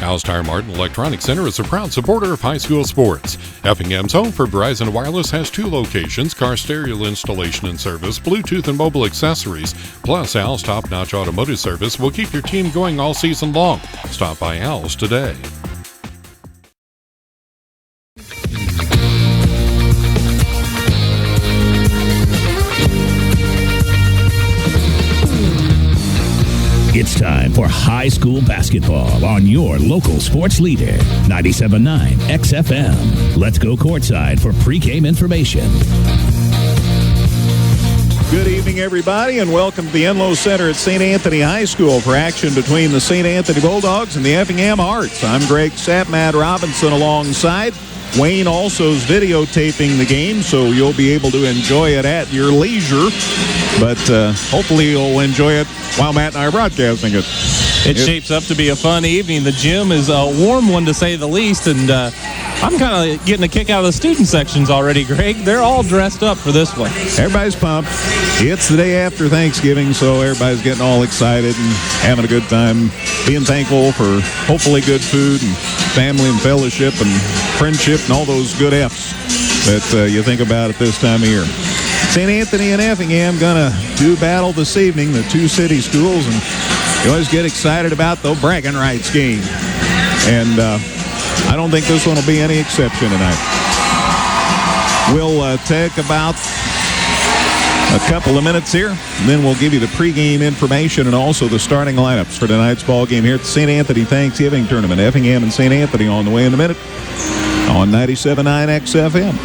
House Tire Mart and Electronic Center is a proud supporter of high school sports. Effingham's home for Verizon Wireless has 2 locations: car stereo installation and service, Bluetooth and mobile accessories. Plus, Al's top-notch automotive service will keep your team going all season long. Stop by Al's today. It's time for high school basketball on your local sports leader, 97.9 XFM. Let's go courtside for pregame information. Good evening, everybody, and welcome to the Enloe Center at St. Anthony High School for action between the St. Anthony Bulldogs and the Effingham Hearts. I'm Greg Sapp, Matt Robinson alongside. Wayne also is videotaping the game, so you'll be able to enjoy it at your leisure. But hopefully you'll enjoy it while Matt and I are broadcasting it. It shapes up to be a fun evening. The gym is a warm one, to say the least, and I'm kind of getting a kick out of the student sections already, Greg. They're all dressed up for this one. Everybody's pumped. It's the day after Thanksgiving, so everybody's getting all excited and having a good time, being thankful for hopefully good food and family and fellowship and friendship and all those good F's that you think about at this time of year. St. Anthony and Effingham gonna do battle this evening, the two city schools, and you always get excited about the bragging rights game. And I don't think this one will be any exception tonight. We'll take about a couple of minutes here, and then we'll give you the pregame information and also the starting lineups for tonight's ball game here at the St. Anthony Thanksgiving Tournament. Effingham and St. Anthony on the way in a minute on 97.9 XFM.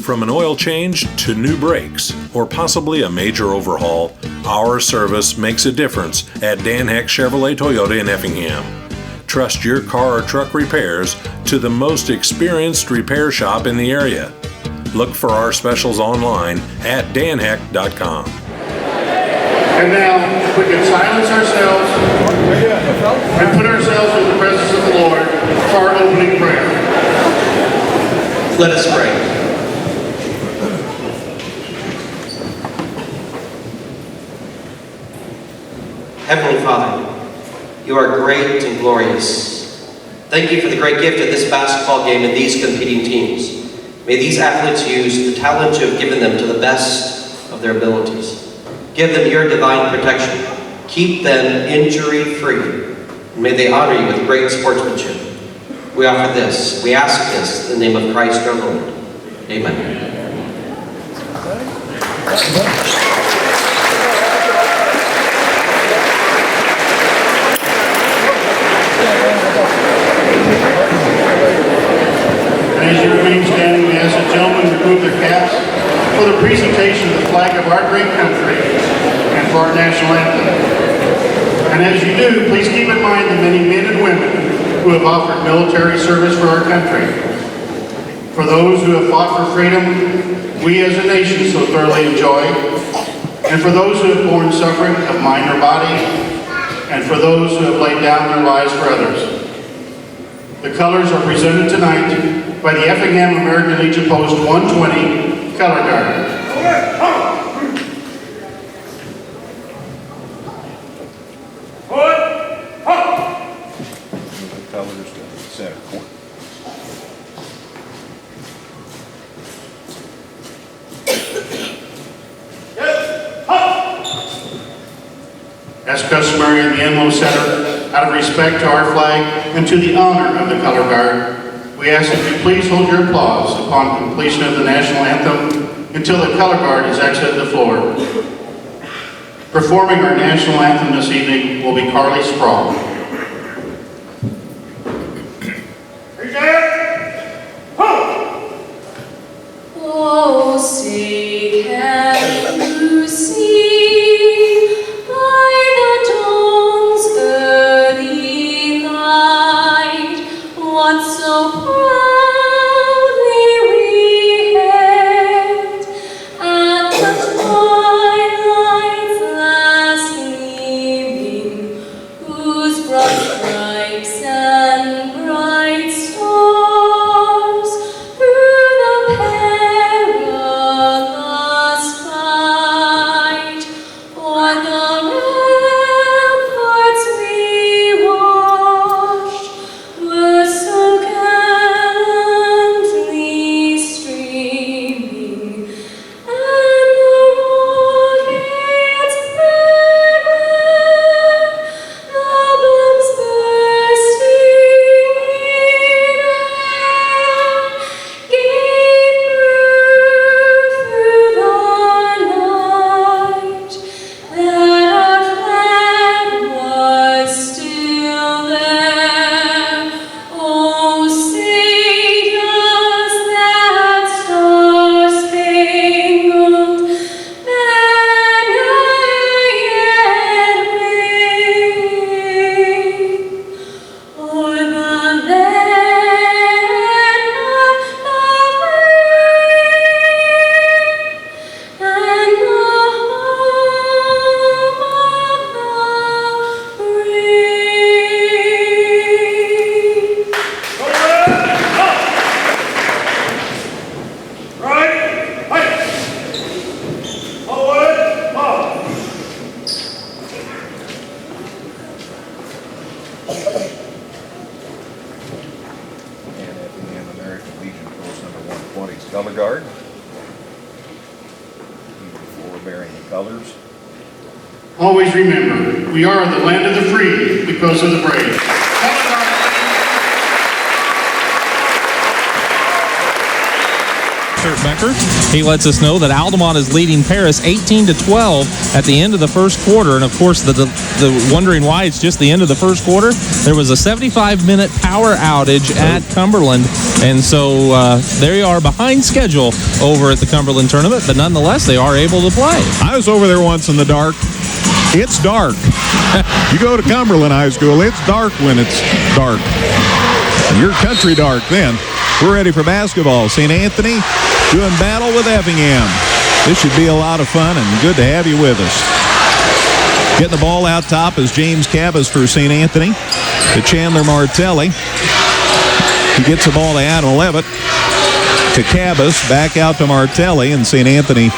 From an oil change to new brakes, or possibly a major overhaul, our service makes a difference at Dan Heck Chevrolet Toyota in Effingham. Trust your car or truck repairs to the most experienced repair shop in the area. Look for our specials online at danheck.com. And now, we can silence ourselves and put ourselves in the presence of the Lord for our opening prayer. Let us pray. Heavenly Father, you are great and glorious. Thank you for the great gift of this basketball game and these competing teams. May these athletes use the talent you have given them to the best of their abilities. Give them your divine protection. Keep them injury-free. And may they honor you with great sportsmanship. We offer this. We ask this in the name of Christ our Lord. Amen. As you remain standing, we ask the gentlemen remove their caps for the presentation of the flag of our great country and for our national anthem. And as you do, please keep in mind the many men and women who have offered military service for our country. For those who have fought for freedom, we as a nation so thoroughly enjoy. And for those who have borne suffering of mind or body, and for those who have laid down their lives for others. The colors are presented tonight by the Effingham American Legion Post 120 Color Guard. As customary in the Enloe Center, out of respect to our flag and to the honor of the Color Guard, we ask that you please hold your applause upon completion of the national anthem until the Color Guard has exited the floor. Performing our national anthem this evening will be Carly Sproul. Oh, say can you see by the dawn's early light what so proudly we hailed at the twilight's last gleaming, whose Always remember, we are the land of the free because of the brave. Becker. He lets us know that Altamont is leading Paris 18-12 at the end of the first quarter. And of course, the wondering why it's just the end of the first quarter, there was a 75-minute power outage at Cumberland. And so they are behind schedule over at the Cumberland tournament, but nonetheless, they are able to play. I was over there once in the dark. It's dark. You go to Cumberland High School, it's dark when it's dark. Your country dark then. We're ready for basketball. St. Anthony doing battle with Effingham. This should be a lot of fun and good to have you with us. Getting the ball out top is James Cabas for St. Anthony to Chandler Martelli. He gets the ball to Adam Levitt to Cabas, back out to Martelli, and St. Anthony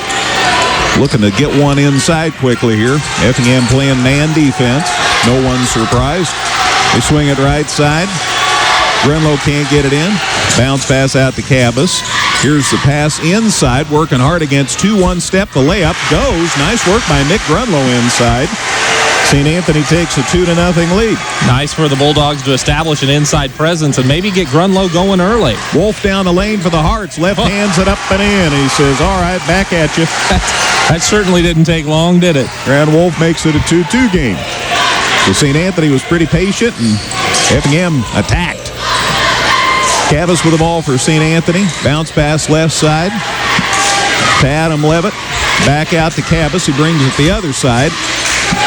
looking to get one inside quickly here. Effingham playing man defense. No one's surprised. They swing it right side. Grenlow can't get it in. Bounce pass out to Cabas. Here's the pass inside, working hard against 2-1 step. The layup goes. Nice work by Nick Grunlow inside. St. Anthony takes a 2-0 lead. Nice for the Bulldogs to establish an inside presence and maybe get Grunlow going early. Wolf down the lane for the Hearts. Left hands it up and in. He says, all right, back at you. That certainly didn't take long, did it? Grand Wolf makes it a 2-2 game. So St. Anthony was pretty patient and Effingham attacked. Cabas with the ball for St. Anthony. Bounce pass left side to Adam Levitt. Back out to Cabas. He brings it the other side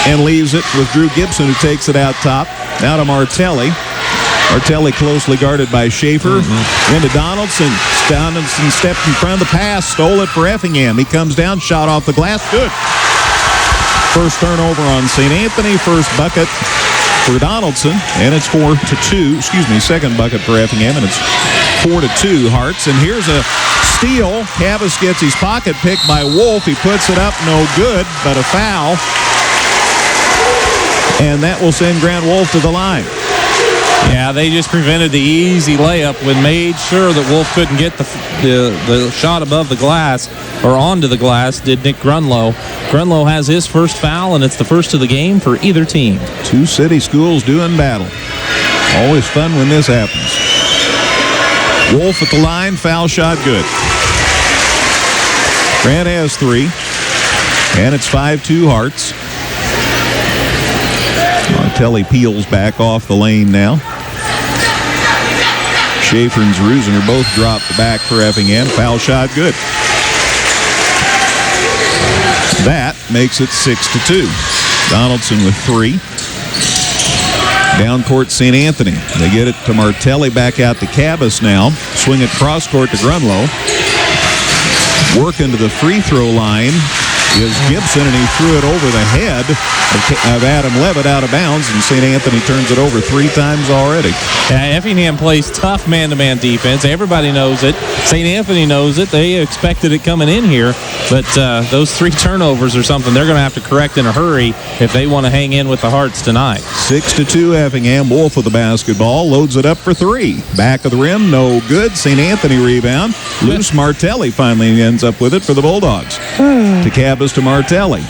and leaves it with Drew Gibson, who takes it out top. Now to Martelli. Martelli closely guarded by Schaefer. Into Donaldson. Donaldson stepped in front of the pass. Stole it for Effingham. He comes down. Shot off the glass. Good. First turnover on St. Anthony. First bucket for Donaldson, and it's 4-2. Second bucket for Effingham, and it's 4-2 Hearts. And here's a steal. Cabas gets his pocket picked by Wolf. He puts it up, no good, but a foul. And that will send Grant Wolf to the line. Yeah, they just prevented the easy layup when made sure that Wolf couldn't get the shot above the glass or onto the glass, did Nick Grunlow. Grunlow has his first foul, and it's the first of the game for either team. Two city schools doing battle. Always fun when this happens. Wolf at the line, foul shot good. Grant has 3, and it's 5-2 Hearts. Martelli peels back off the lane now. Schaefer and Zeruzin are both dropped back for Effingham. Foul shot good. That makes it 6-2. Donaldson with 3. Down court St. Anthony. They get it to Martelli, back out to Cabas now. Swing it cross court to Grunlow. Work into the free throw line is Gibson, and he threw it over the head of Adam Levitt out of bounds, and St. Anthony turns it over 3 times already. Yeah, Effingham plays tough man-to-man defense. Everybody knows it. St. Anthony knows it. They expected it coming in here, but those 3 turnovers are something they're going to have to correct in a hurry if they want to hang in with the Hearts tonight. 6-2 Effingham. Wolf with the basketball, loads it up for 3. Back of the rim, no good. St. Anthony rebound. Loose. Martelli finally ends up with it for the Bulldogs. To Cabas to Martelli.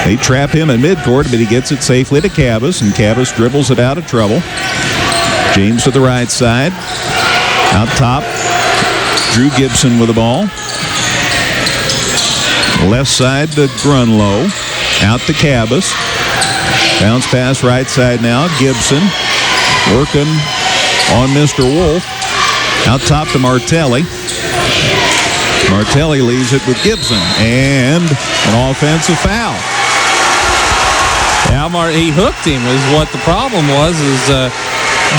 They trap him at midcourt, but he gets it safely to Cabas, and Cabas dribbles it out of trouble. James to the right side. Out top, Drew Gibson with the ball. Left side to Grunlow. Out to Cabas. Bounce pass right side now. Gibson working on Mr. Wolf. Out top to Martelli. Martelli leaves it with Gibson, and an offensive foul. Yeah, he hooked him is what the problem was.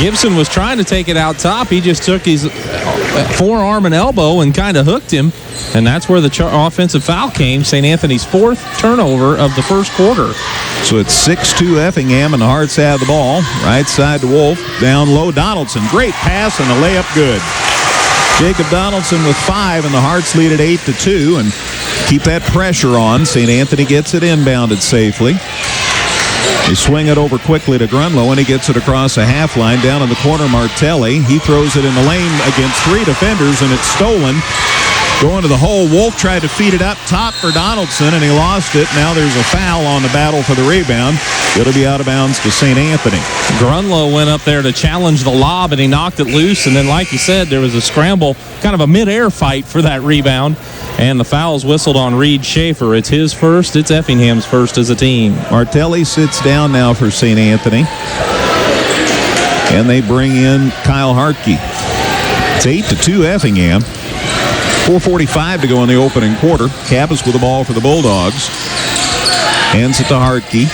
Gibson was trying to take it out top. He just took his forearm and elbow and kind of hooked him, and that's where the offensive foul came. St. Anthony's 4th turnover of the first quarter. So it's 6-2 Effingham, and the Hearts have the ball. Right side to Wolf. Down low, Donaldson. Great pass, and the layup good. Jacob Donaldson with 5, and the Hearts lead at 8-2, and keep that pressure on. St. Anthony gets it inbounded safely. They swing it over quickly to Grunlow, and he gets it across a half line. Down in the corner, Martelli. He throws it in the lane against 3 defenders, and it's stolen Going to the hole. Wolf tried to feed it up top for Donaldson, and he lost it. Now there's a foul on the battle for the rebound. It'll be out of bounds to St. Anthony. Grunlow went up there to challenge the lob, and he knocked it loose. And then, like you said, there was a scramble, kind of a mid-air fight for that rebound. And the foul's whistled on Reed Schaefer. It's his first. It's Effingham's first as a team. Martelli sits down now for St. Anthony. And they bring in Kyle Hartke. It's 8-2 Effingham. 4:45 to go in the opening quarter. Cabas with the ball for the Bulldogs. Hands it to Hartke.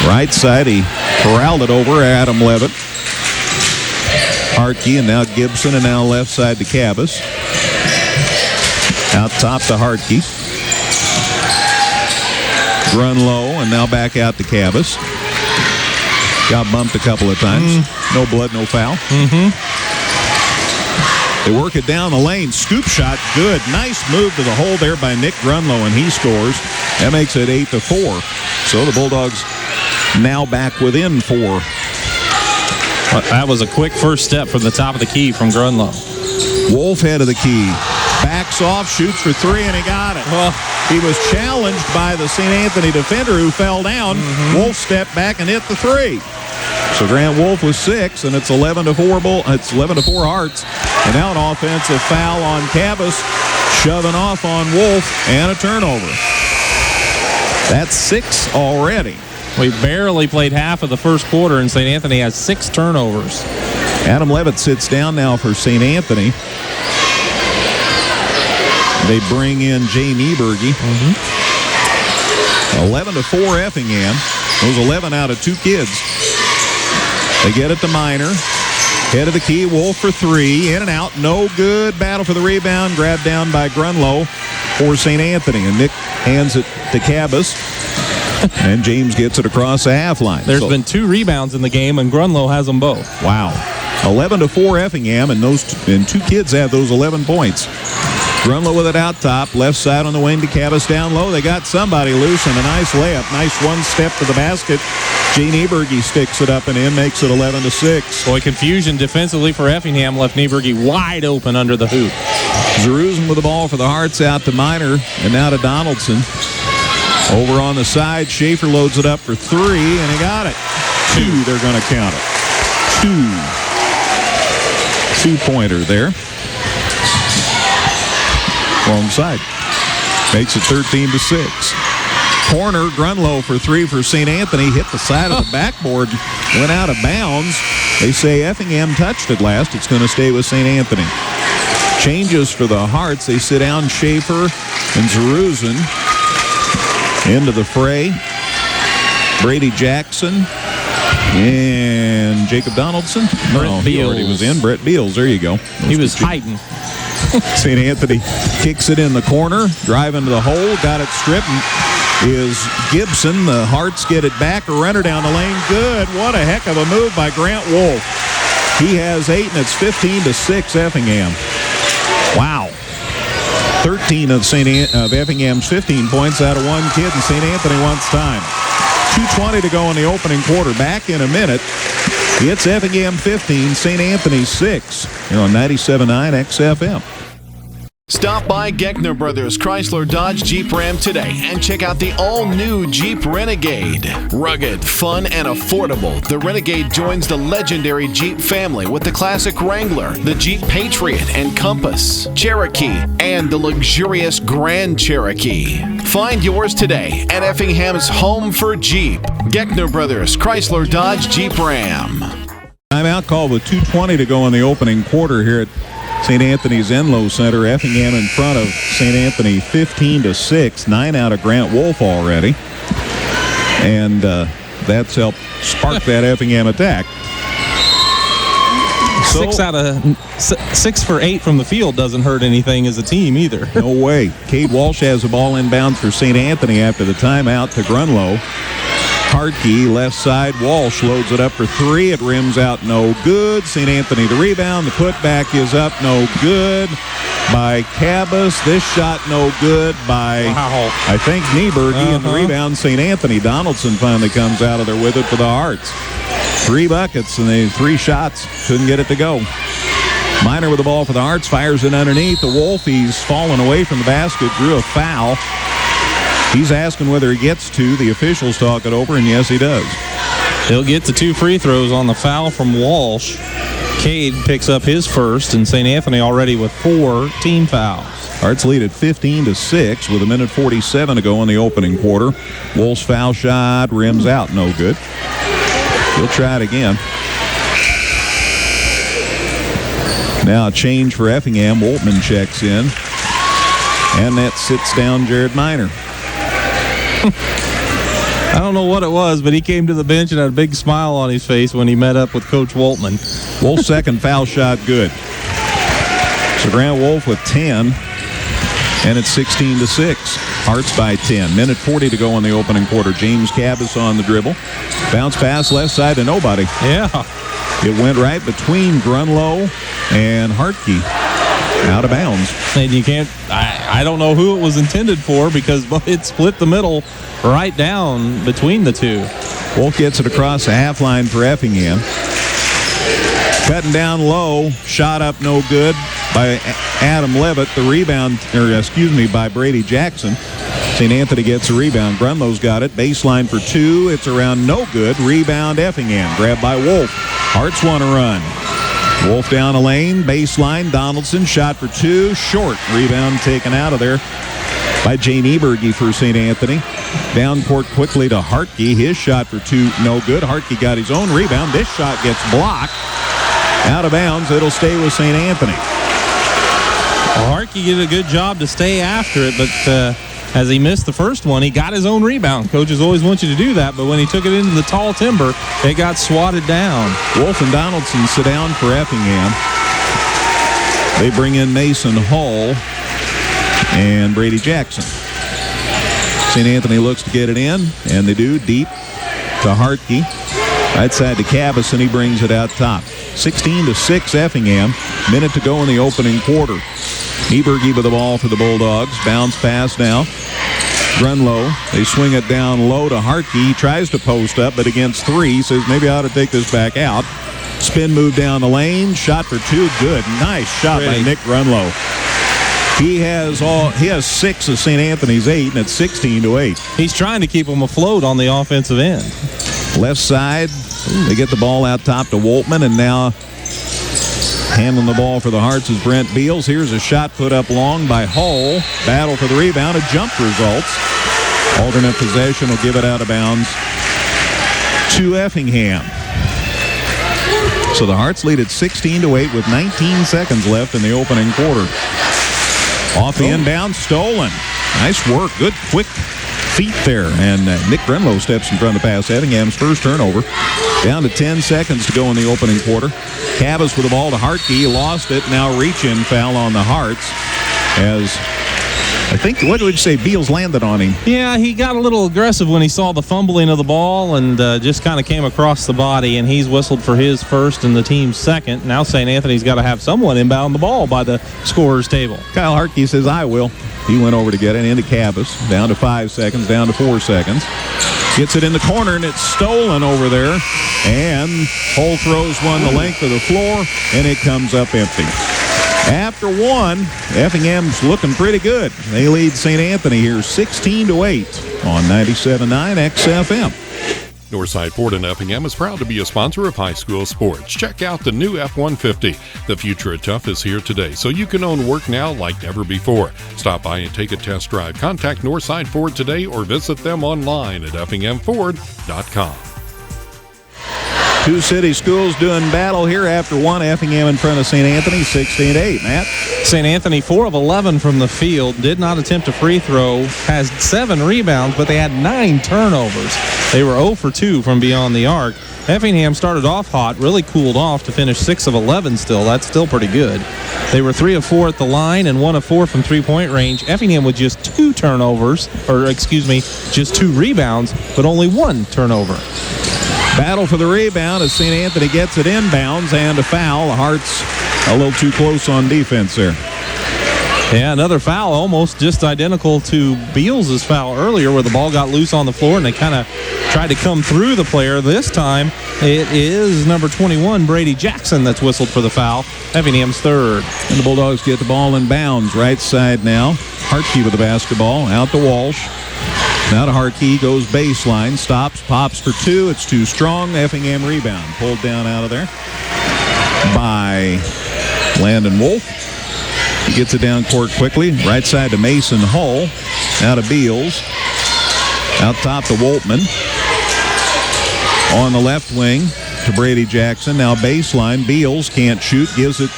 Right side, he corralled it over Adam Levitt. Hartke, and now Gibson, and now left side to Cabas. Out top to Hartke. Grunlow, and now back out to Cabas. Got bumped a couple of times. No blood, no foul. They work it down the lane. Scoop shot, good. Nice move to the hole there by Nick Grunlow, and he scores. That makes it 8-4. So the Bulldogs now back within 4. That was a quick first step from the top of the key from Grunlow. Wolf head of the key. Backs off, shoots for 3, and he got it. Well, he was challenged by the St. Anthony defender who fell down. Wolf stepped back and hit the 3. So Grant Wolf was 6, and it's 11-4. It's 11-4 Hearts. And now an offensive foul on Cabas, shoving off on Wolf, and a turnover. That's 6 already. We barely played half of the first quarter, and St. Anthony has 6 turnovers. Adam Levitt sits down now for St. Anthony. They bring in Jay Nieberge. 11-4 Effingham. Those 11 out of 2 kids. They get it to Minor. Head of the key, Wolf for 3. In and out, no good. Battle for the rebound. Grabbed down by Grunlow for St. Anthony. And Nick hands it to Cabas. And James gets it across the half line. There's been 2 rebounds in the game, and Grunlow has them both. Wow. 11-4 Effingham, and 2 kids have those 11 points. Grunlow with it out top. Left side on the wing to Cabas down low. They got somebody loose, and a nice layup. Nice one step to the basket. Gene Nieberge sticks it up and in, makes it 11-6. Boy, confusion defensively for Effingham left Nieberge wide open under the hoop. Zerusen with the ball for the Hearts, out to Minor, and now to Donaldson. Over on the side, Schaefer loads it up for 3, and he got it. 2, they're going to count it. 2. 2-pointer there. Wrong side. Makes it 13-6. Corner, Grunlow for 3 for St. Anthony. Hit the side of the backboard. Went out of bounds. They say Effingham touched it last. It's going to stay with St. Anthony. Changes for the Hearts. They sit down Schaefer and Zerusen into the fray. Brady Jackson and Jacob Donaldson. Brett he already was in. Brett Beals. There you go. He was hiding. St. Anthony kicks it in the corner, driving to the hole, got it stripped, is Gibson. The Hearts get it back, a runner down the lane. Good. What a heck of a move by Grant Wolf. He has 8, and it's 15-6 Effingham. Wow. 13 of Effingham's 15 points out of 1 kid, and St. Anthony wants time. 2:20 to go in the opening quarter. Back in a minute. It's Effingham 15, St. Anthony 6. Here on 97.9 XFM. Stop by Geckner Brothers Chrysler Dodge Jeep Ram today and check out the all-new Jeep Renegade. Rugged, fun, and affordable, the Renegade joins the legendary Jeep family with the classic Wrangler, the Jeep Patriot and Compass, Cherokee, and the luxurious Grand Cherokee. Find yours today at Effingham's home for Jeep. Geckner Brothers Chrysler Dodge Jeep Ram. Timeout call with 2:20 to go in the opening quarter here at St. Anthony's Enlow Center. Effingham in front of St. Anthony 15-6. 9 out of Grant Wolf already. And that's helped spark that Effingham attack. So, 6 for 8 from the field doesn't hurt anything as a team either. No way. Cade Walsh has the ball inbounds for St. Anthony after the timeout to Grunlow. Hartke, left side. Walsh loads it up for 3. It rims out, no good. St. Anthony the rebound. The putback is up, no good by Cabas. This shot no good by, I think, Nieberge. And the rebound, St. Anthony. Donaldson finally comes out of there with it for the Hearts. 3 buckets and 3 shots. Couldn't get it to go. Minor with the ball for the Hearts, fires it underneath. The Wolf, he's fallen away from the basket, drew a foul. He's asking whether he gets to. The officials talk it over, and yes, he does. He'll get the 2 free throws on the foul from Walsh. Cade picks up his first, and St. Anthony already with 4 team fouls. Hearts lead at 15-6 with 1:47 to go in the opening quarter. Wolf's foul shot rims out, no good. He'll try it again. Now a change for Effingham. Woltman checks in. And that sits down Jared Minor. I don't know what it was, but he came to the bench and had a big smile on his face when he met up with Coach Woltman. Wolf's second foul shot good. So Grant Wolf with 10. And it's 16-6. Hearts by 10. 1:40 to go in the opening quarter. James Cabas on the dribble. Bounce pass left side to nobody. Yeah. It went right between Grunlow and Hartke. Out of bounds. And you can't, I don't know who it was intended for because it split the middle right down between the two. Wolf gets it across the half line for Effingham. Cutting down low. Shot up no good by Adam Levitt. The rebound, by Brady Jackson. St. Anthony gets a rebound. Grunlow's got it. Baseline for 2. It's around no good. Rebound Effingham. Grabbed by Wolf. Hearts want to run. Wolf down a lane. Baseline. Donaldson. Shot for 2. Short. Rebound taken out of there by Jane Eberge for St. Anthony. Down court quickly to Hartke. His shot for 2. No good. Hartke got his own rebound. This shot gets blocked. Out of bounds. It'll stay with St. Anthony. Well, Hartke did a good job to stay after it, but as he missed the first one, he got his own rebound. Coaches always want you to do that, but when he took it into the tall timber, it got swatted down. Wolf and Donaldson sit down for Effingham. They bring in Mason Hull and Brady Jackson. St. Anthony looks to get it in, and they do. Deep to Hartke. Right side to Cabas, and he brings it out top. 16-6 Effingham. Minute to go in the opening quarter. Eberge with the ball for the Bulldogs. Bounce pass now. Grunlow. They swing it down low to Hartke. He tries to post up, but against 3. Says maybe I ought to take this back out. Spin move down the lane. Shot for 2. Good. Nice shot by Nick Grunlow. He has 6 of St. Anthony's 8, and it's 16-8. He's trying to keep them afloat on the offensive end. Left side. They get the ball out top to Woltman, and now handling the ball for the Hearts is Brent Beals. Here's a shot put up long by Hull. Battle for the rebound. A jump results. Alternate possession will give it out of bounds to Effingham. So the Hearts lead at 16-8 with 19 seconds left in the opening quarter. Off the inbound, stolen. Nice work. Good quick feet there. And Nick Grunlow steps in front of the pass. Effingham's first turnover. Down to 10 seconds to go in the opening quarter. Cabas with the ball to Hartke. He lost it. Now reach-in foul on the Hearts. As I think, what would you say, Beals landed on him? Yeah, he got a little aggressive when he saw the fumbling of the ball and just kind of came across the body, and he's whistled for his first and the team's second. Now St. Anthony's got to have someone inbound the ball by the scorer's table. Kyle Hartke says, I will. He went over to get it into Cabas. Down to 5 seconds, down to 4 seconds. Gets it in the corner, and it's stolen over there. And Hull throws one the length of the floor, and it comes up empty. After 1, Effingham's looking pretty good. They lead St. Anthony here 16-8 on 97.9 XFM. Northside Ford in Effingham is proud to be a sponsor of high school sports. Check out the new F-150. The future of tough is here today, so you can own work now like never before. Stop by and take a test drive. Contact Northside Ford today or visit them online at effinghamford.com. Two city schools doing battle here after 1. Effingham in front of St. Anthony, 16-8. Matt? St. Anthony, 4 of 11 from the field, did not attempt a free throw, has 7 rebounds, but they had 9 turnovers. They were 0 for 2 from beyond the arc. Effingham started off hot, really cooled off to finish 6 of 11 still. That's still pretty good. They were 3 of 4 at the line and 1 of 4 from three-point range. Effingham with just 2 rebounds, but only 1 turnover. Battle for the rebound as St. Anthony gets it inbounds and a foul. The Hearts a little too close on defense there. Yeah, another foul, almost just identical to Beals' foul earlier where the ball got loose on the floor and they kind of tried to come through the player. This time, it is number 21, Brady Jackson, that's whistled for the foul. Effingham's third. And the Bulldogs get the ball in bounds. Right side now. Hartkey with the basketball. Out to Walsh. Now to Hartkey. Goes baseline. Stops. Pops for two. It's too strong. Effingham rebound. Pulled down out of there by Landon Wolf. He gets it down court quickly. Right side to Mason Hull. Now to Beals. Out top to Woltman. On the left wing to Brady Jackson. Now baseline. Beals can't shoot. Gives it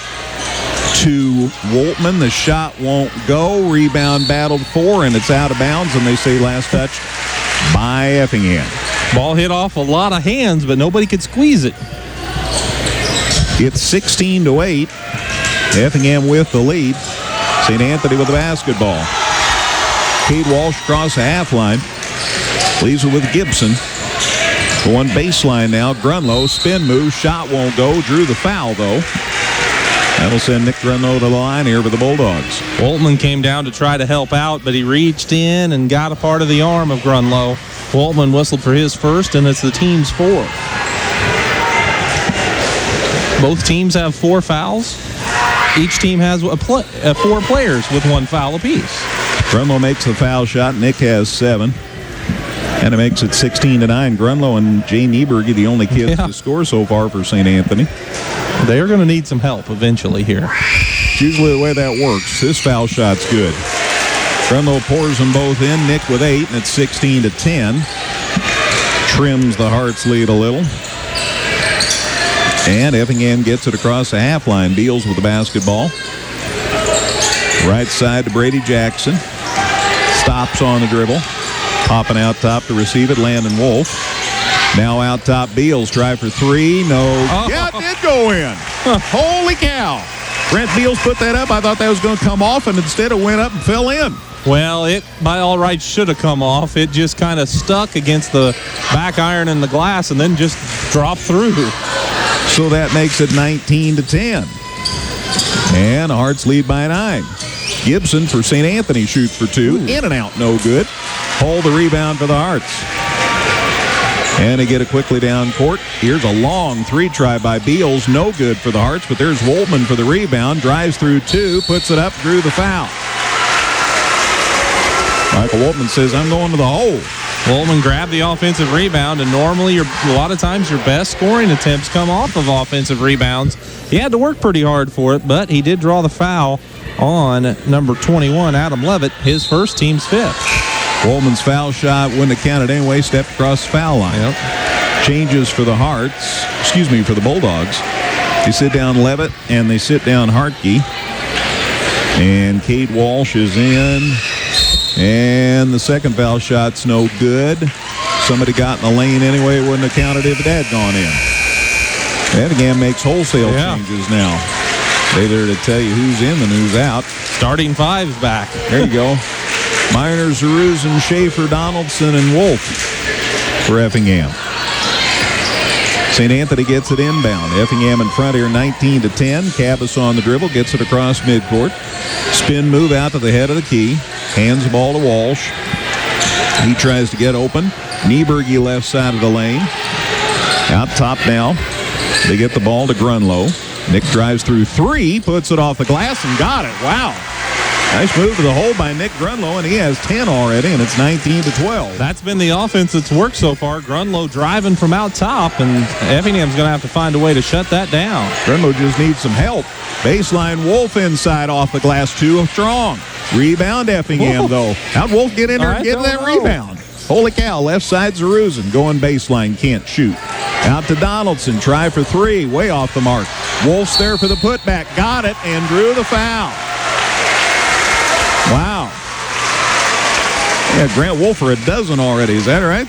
to Woltman. The shot won't go. Rebound battled for, and it's out of bounds, and they say last touch by Effingham. Ball hit off a lot of hands, but nobody could squeeze it. It's 16-8. Effingham with the lead. St. Anthony with the basketball. Cade Walsh across the half line. Leaves it with Gibson. Going baseline now. Grunlow, spin move. Shot won't go. Drew the foul, though. That'll send Nick Grunlow to the line here for the Bulldogs. Woltman came down to try to help out, but he reached in and got a part of the arm of Grunlow. Woltman whistled for his first, and it's the team's fourth. Both teams have 4 fouls. Each team has 4 players with 1 foul apiece. Grunlow makes the foul shot. Nick has 7. And it makes it 16-9. Grunlow and Jay Nieberg, the only kids to score so far for St. Anthony. They are going to need some help eventually here. It's usually the way that works. This foul shot's good. Grunlow pours them both in. Nick with 8, and it's 16-10. Trims the Hearts lead a little. And Effingham gets it across the half line. Beals with the basketball. Right side to Brady Jackson. Stops on the dribble. Popping out top to receive it, Landon Wolf. Now out top, Beals. Try for 3. No. Yeah, it did go in. Holy cow. Brent Beals put that up. I thought that was going to come off, and instead it went up and fell in. Well, it by all rights should have come off. It just kind of stuck against the back iron in the glass and then just dropped through. So that makes it 19-10. And the Hearts lead by 9. Gibson for St. Anthony shoots for 2. In and out, no good. Hold the rebound for the Hearts. And they get it quickly down court. Here's a long 3 try by Beals. No good for the Hearts, but there's Woltman for the rebound. Drives through 2, puts it up, drew the foul. Michael Woltman says, I'm going to the hole. Woltman grabbed the offensive rebound, and normally a lot of times your best scoring attempts come off of offensive rebounds. He had to work pretty hard for it, but he did draw the foul on number 21, Adam Levitt, his first, team's 5th. Woltman's foul shot wouldn't have counted anyway, stepped across the foul line. Yep. Changes for the Hearts, for the Bulldogs. They sit down Levitt and they sit down Hartkey. And Cade Walsh is in. And the second foul shot's no good. Somebody got in the lane anyway, wouldn't have counted if it had gone in. Effingham makes wholesale changes now. They're there to tell you who's in and who's out. Starting 5's back. There you go. Miners, Zeruzen, Schaefer, Donaldson, and Wolf for Effingham. St. Anthony gets it inbound. Effingham in front here, 19-10. Cabas on the dribble, gets it across midcourt. Spin move out to the head of the key. Hands the ball to Walsh. He tries to get open. Nieberg left side of the lane. Out top now. They get the ball to Grunlow. Nick drives through 3, puts it off the glass and got it. Wow. Nice move to the hole by Nick Grunlow, and he has 10 already, and it's 19-12. That's been the offense that's worked so far. Grunlow driving from out top, and Effingham's going to have to find a way to shut that down. Grunlow just needs some help. Baseline, Wolf inside off the glass, 2 strong. Rebound Effingham, though. How'd Wolf get in there and get that rebound? Holy cow, left side Zeruzen going baseline, can't shoot. Out to Donaldson, try for 3, way off the mark. Wolf's there for the putback, got it, and drew the foul. Wow. Yeah, Grant Wolf for a dozen already, is that right?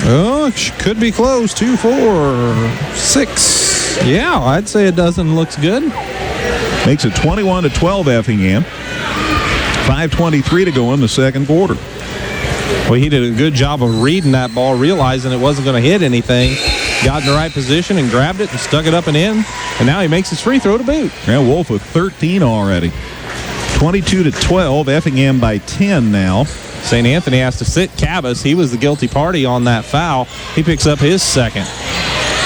Oh, it could be close. 2, 4, 6. Yeah, I'd say a dozen looks good. Makes it 21-12 Effingham. 5:23 to go in the second quarter. Well, he did a good job of reading that ball, realizing it wasn't going to hit anything. Got in the right position and grabbed it and stuck it up and in. And now he makes his free throw to boot. Grant Wolf with 13 already. 22-12, Effingham by 10 now. St. Anthony has to sit Cabas. He was the guilty party on that foul. He picks up his second.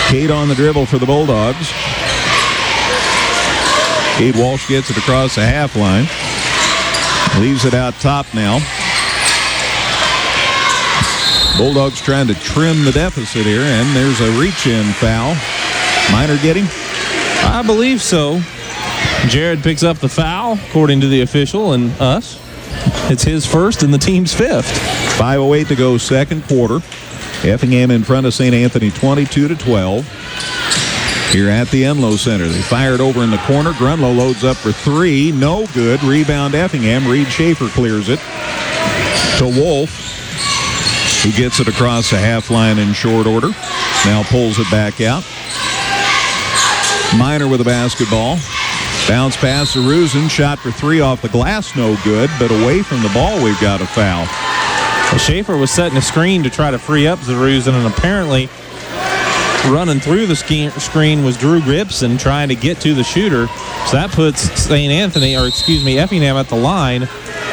Cade on the dribble for the Bulldogs. Cade Walsh gets it across the half line. Leaves it out top now. Bulldogs trying to trim the deficit here, and there's a reach-in foul. Minor getting? I believe so. Jared picks up the foul, according to the official and us. It's his first and the team's fifth. 5:08 to go, second quarter. Effingham in front of St. Anthony, 22-12. Here at the Enlow Center. They fired over in the corner. Grunlow loads up for three. No good. Rebound Effingham. Reed Schaefer clears it to Wolf, who gets it across the half line in short order. Now pulls it back out. Minor with the basketball. Bounce pass to Rusin. Shot for three off the glass. No good. But away from the ball, we've got a foul. Well, Schaefer was setting a screen to try to free up Zarusin, and apparently running through the screen was Drew Gibson trying to get to the shooter. So that puts Effingham at the line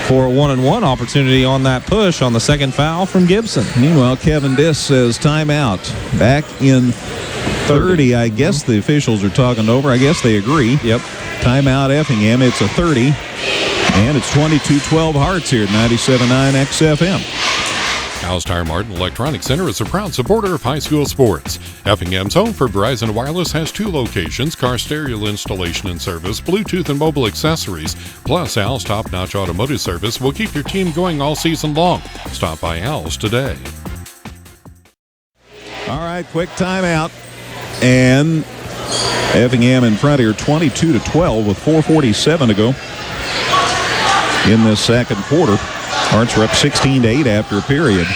for a 1-on-1 opportunity on that push on the second foul from Gibson. Meanwhile, Kevin Diss says timeout. Back in 30. I guess the officials are talking over. I guess they agree. Yep. Timeout Effingham. It's a 30. And it's 22-12 Hearts here at 97.9 XFM. House Tire Mart and Electronic Center is a proud supporter of high school sports. Effingham's home for Verizon Wireless has two locations: car stereo installation and service, Bluetooth and mobile accessories. Plus, Al's top-notch automotive service will keep your team going all season long. Stop by Al's today. All right, quick timeout. And Effingham in front here, 22-12 with 4:47 to go in this second quarter. Hearts are up 16-8 after a period.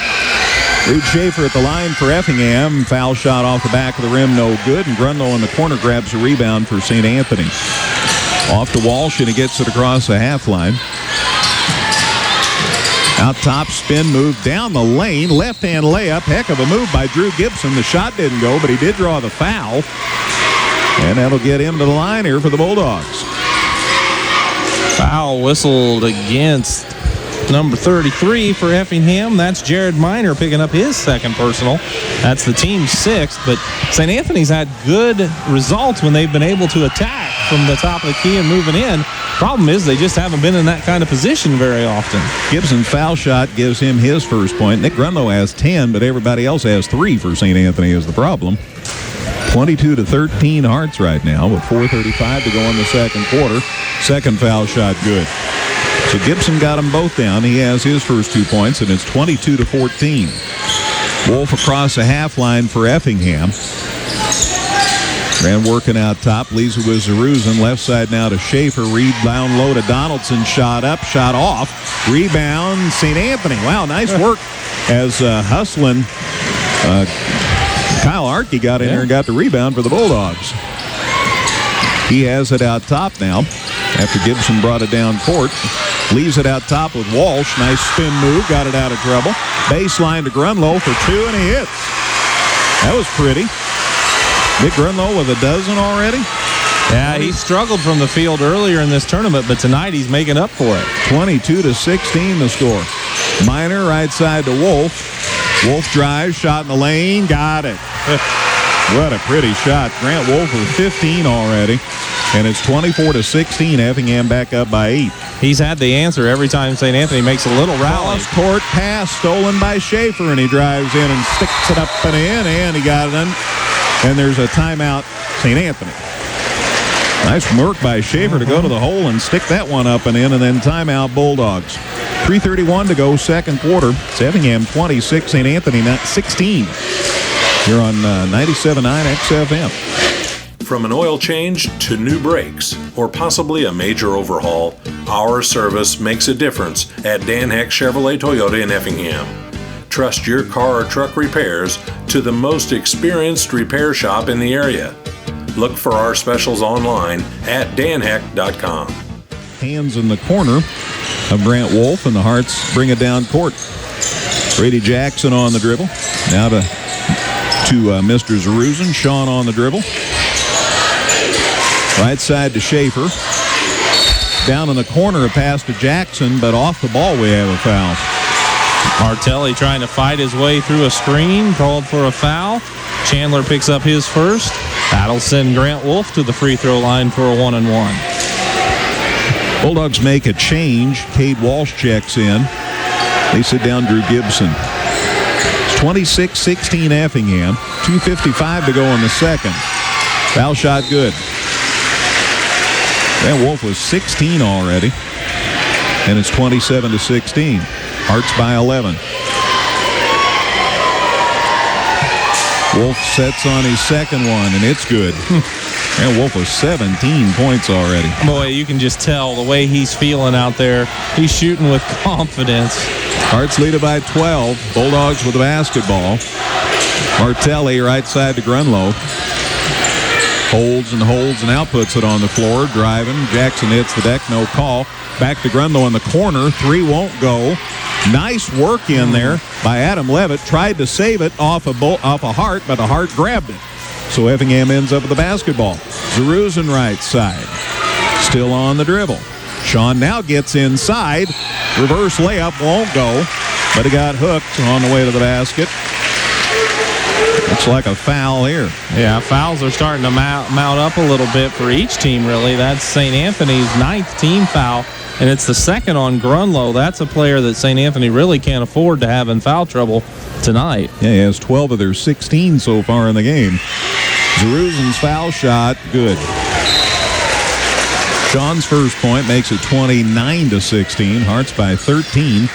Reed Schaefer at the line for Effingham. Foul shot off the back of the rim, no good. And Grunlow in the corner grabs a rebound for St. Anthony. Off to Walsh, and he gets it across the half line. Out top, spin move down the lane. Left-hand layup. Heck of a move by Drew Gibson. The shot didn't go, but he did draw the foul. And that'll get him to the line here for the Bulldogs. Foul whistled against number 33 for Effingham. That's Jared Minor picking up his second personal. That's the team's sixth, but St. Anthony's had good results when they've been able to attack from the top of the key and moving in. Problem is they just haven't been in that kind of position very often. Gibson's foul shot gives him his first point. Nick Grunlow has 10, but everybody else has 3 for St. Anthony is the problem. 22-13 Hearts right now with 4:35 to go in the second quarter. Second foul shot good. So Gibson got them both down. He has his first 2 points, and it's 22-14. Wolf across the half line for Effingham. Ran working out top. Leaves it with Zarusin. Left side now to Schaefer. Reed down low to Donaldson. Shot up, shot off. Rebound, St. Anthony. Wow, nice work as hustling. Kyle Arkey got in there and got the rebound for the Bulldogs. He has it out top now after Gibson brought it down court. Leaves it out top with Walsh. Nice spin move. Got it out of trouble. Baseline to Grunlow for 2, and he hits. That was pretty. Nick Grunlow with a dozen already. Yeah, he struggled from the field earlier in this tournament, but tonight he's making up for it. 22-16 the score. Minor right side to Wolf. Wolf drives, shot in the lane, got it. What a pretty shot. Grant Wolf with 15 already. And it's 24-16. Effingham back up by 8. He's had the answer every time St. Anthony makes a little rally. Cross-court pass stolen by Schaefer, and he drives in and sticks it up and in, and he got it in. And there's a timeout, St. Anthony. Nice work by Schaefer to go to the hole and stick that one up and in, and then timeout Bulldogs. 3:31 to go, second quarter. It's Effingham 26, St. Anthony 16. Here on 97.9 XFM. From an oil change to new brakes, or possibly a major overhaul, our service makes a difference at Dan Heck Chevrolet Toyota in Effingham. Trust your car or truck repairs to the most experienced repair shop in the area. Look for our specials online at danheck.com. Hands in the corner of Grant Wolf, and the Hearts bring it down court. Brady Jackson on the dribble. Now to Mr. Zarusin. Sean on the dribble. Right side to Schaefer. Down in the corner, a pass to Jackson, but off the ball we have a foul. Martelli trying to fight his way through a screen, called for a foul. Chandler picks up his first. That'll send Grant Wolf to the free throw line for a 1-and-1. Bulldogs make a change. Cade Walsh checks in. They sit down Drew Gibson. It's 26-16 Effingham. 2:55 to go in the second. Foul shot good. Grant Wolf was 16 already. And it's 27-16. Hearts by 11. Wolf sets on his second one, and it's good. And Wolf was 17 points already. Boy, you can just tell the way he's feeling out there. He's shooting with confidence. Hearts lead it by 12. Bulldogs with the basketball. Martelli right side to Grunlow. Holds and outputs it on the floor. Driving. Jackson hits the deck. No call. Back to Grunlow in the corner. Three won't go. Nice work in there by Adam Levitt. Tried to save it off a Hart, but a Hart grabbed it. So Effingham ends up with the basketball. Zeruzen right side. Still on the dribble. Sean now gets inside. Reverse layup won't go, but he got hooked on the way to the basket. Looks like a foul here. Yeah, fouls are starting to mount up a little bit for each team, really. That's St. Anthony's 9th team foul, and it's the second on Grunlow. That's a player that St. Anthony really can't afford to have in foul trouble tonight. Yeah, he has 12 of their 16 so far in the game. Zeruzen's foul shot, good. Sean's first point makes it 29-16. Hearts by 13.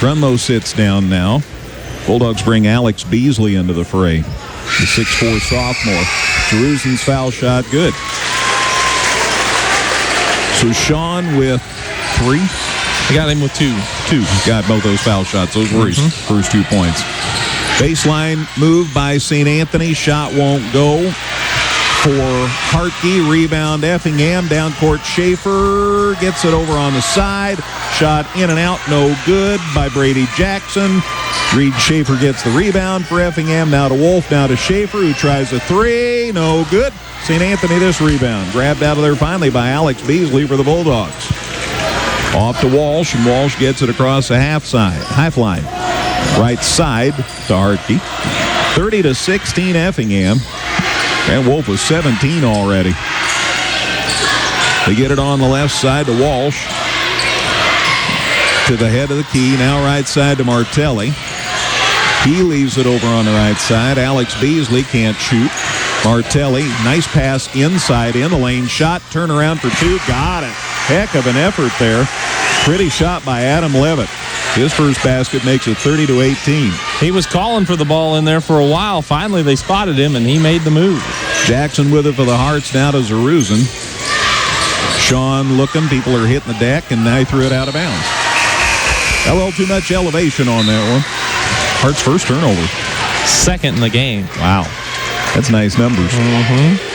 Grunlow sits down now. Bulldogs bring Alex Beasley into the fray. The 6'4 sophomore. Zeruzen's foul shot, good. So Sean with 3. I got him with 2. Got both those foul shots. Those were his first 2 points. Baseline move by St. Anthony. Shot won't go for Hartke. Rebound Effingham. Down court Schaefer gets it over on the side. Shot in and out. No good by Brady Jackson. Reed Schaefer gets the rebound for Effingham. Now to Wolf. Now to Schaefer, who tries a 3. No good. St. Anthony this rebound. Grabbed out of there finally by Alex Beasley for the Bulldogs. Off to Walsh, and Walsh gets it across the half line. Right side to Hartke. 30-16 Effingham. And Wolf was 17 already. They get it on the left side to Walsh. To the head of the key. Now right side to Martelli. He leaves it over on the right side. Alex Beasley can't shoot. Martelli, nice pass inside in the lane. Shot, turn around for 2. Got it. Heck of an effort there. Pretty shot by Adam Levitt. His first basket makes it 30-18. He was calling for the ball in there for a while. Finally, they spotted him, and he made the move. Jackson with it for the Hearts, now to Zeruzen. Sean looking. People are hitting the deck, and now he threw it out of bounds. A little too much elevation on that one. Hearts' first turnover. Second in the game. Wow. That's nice numbers.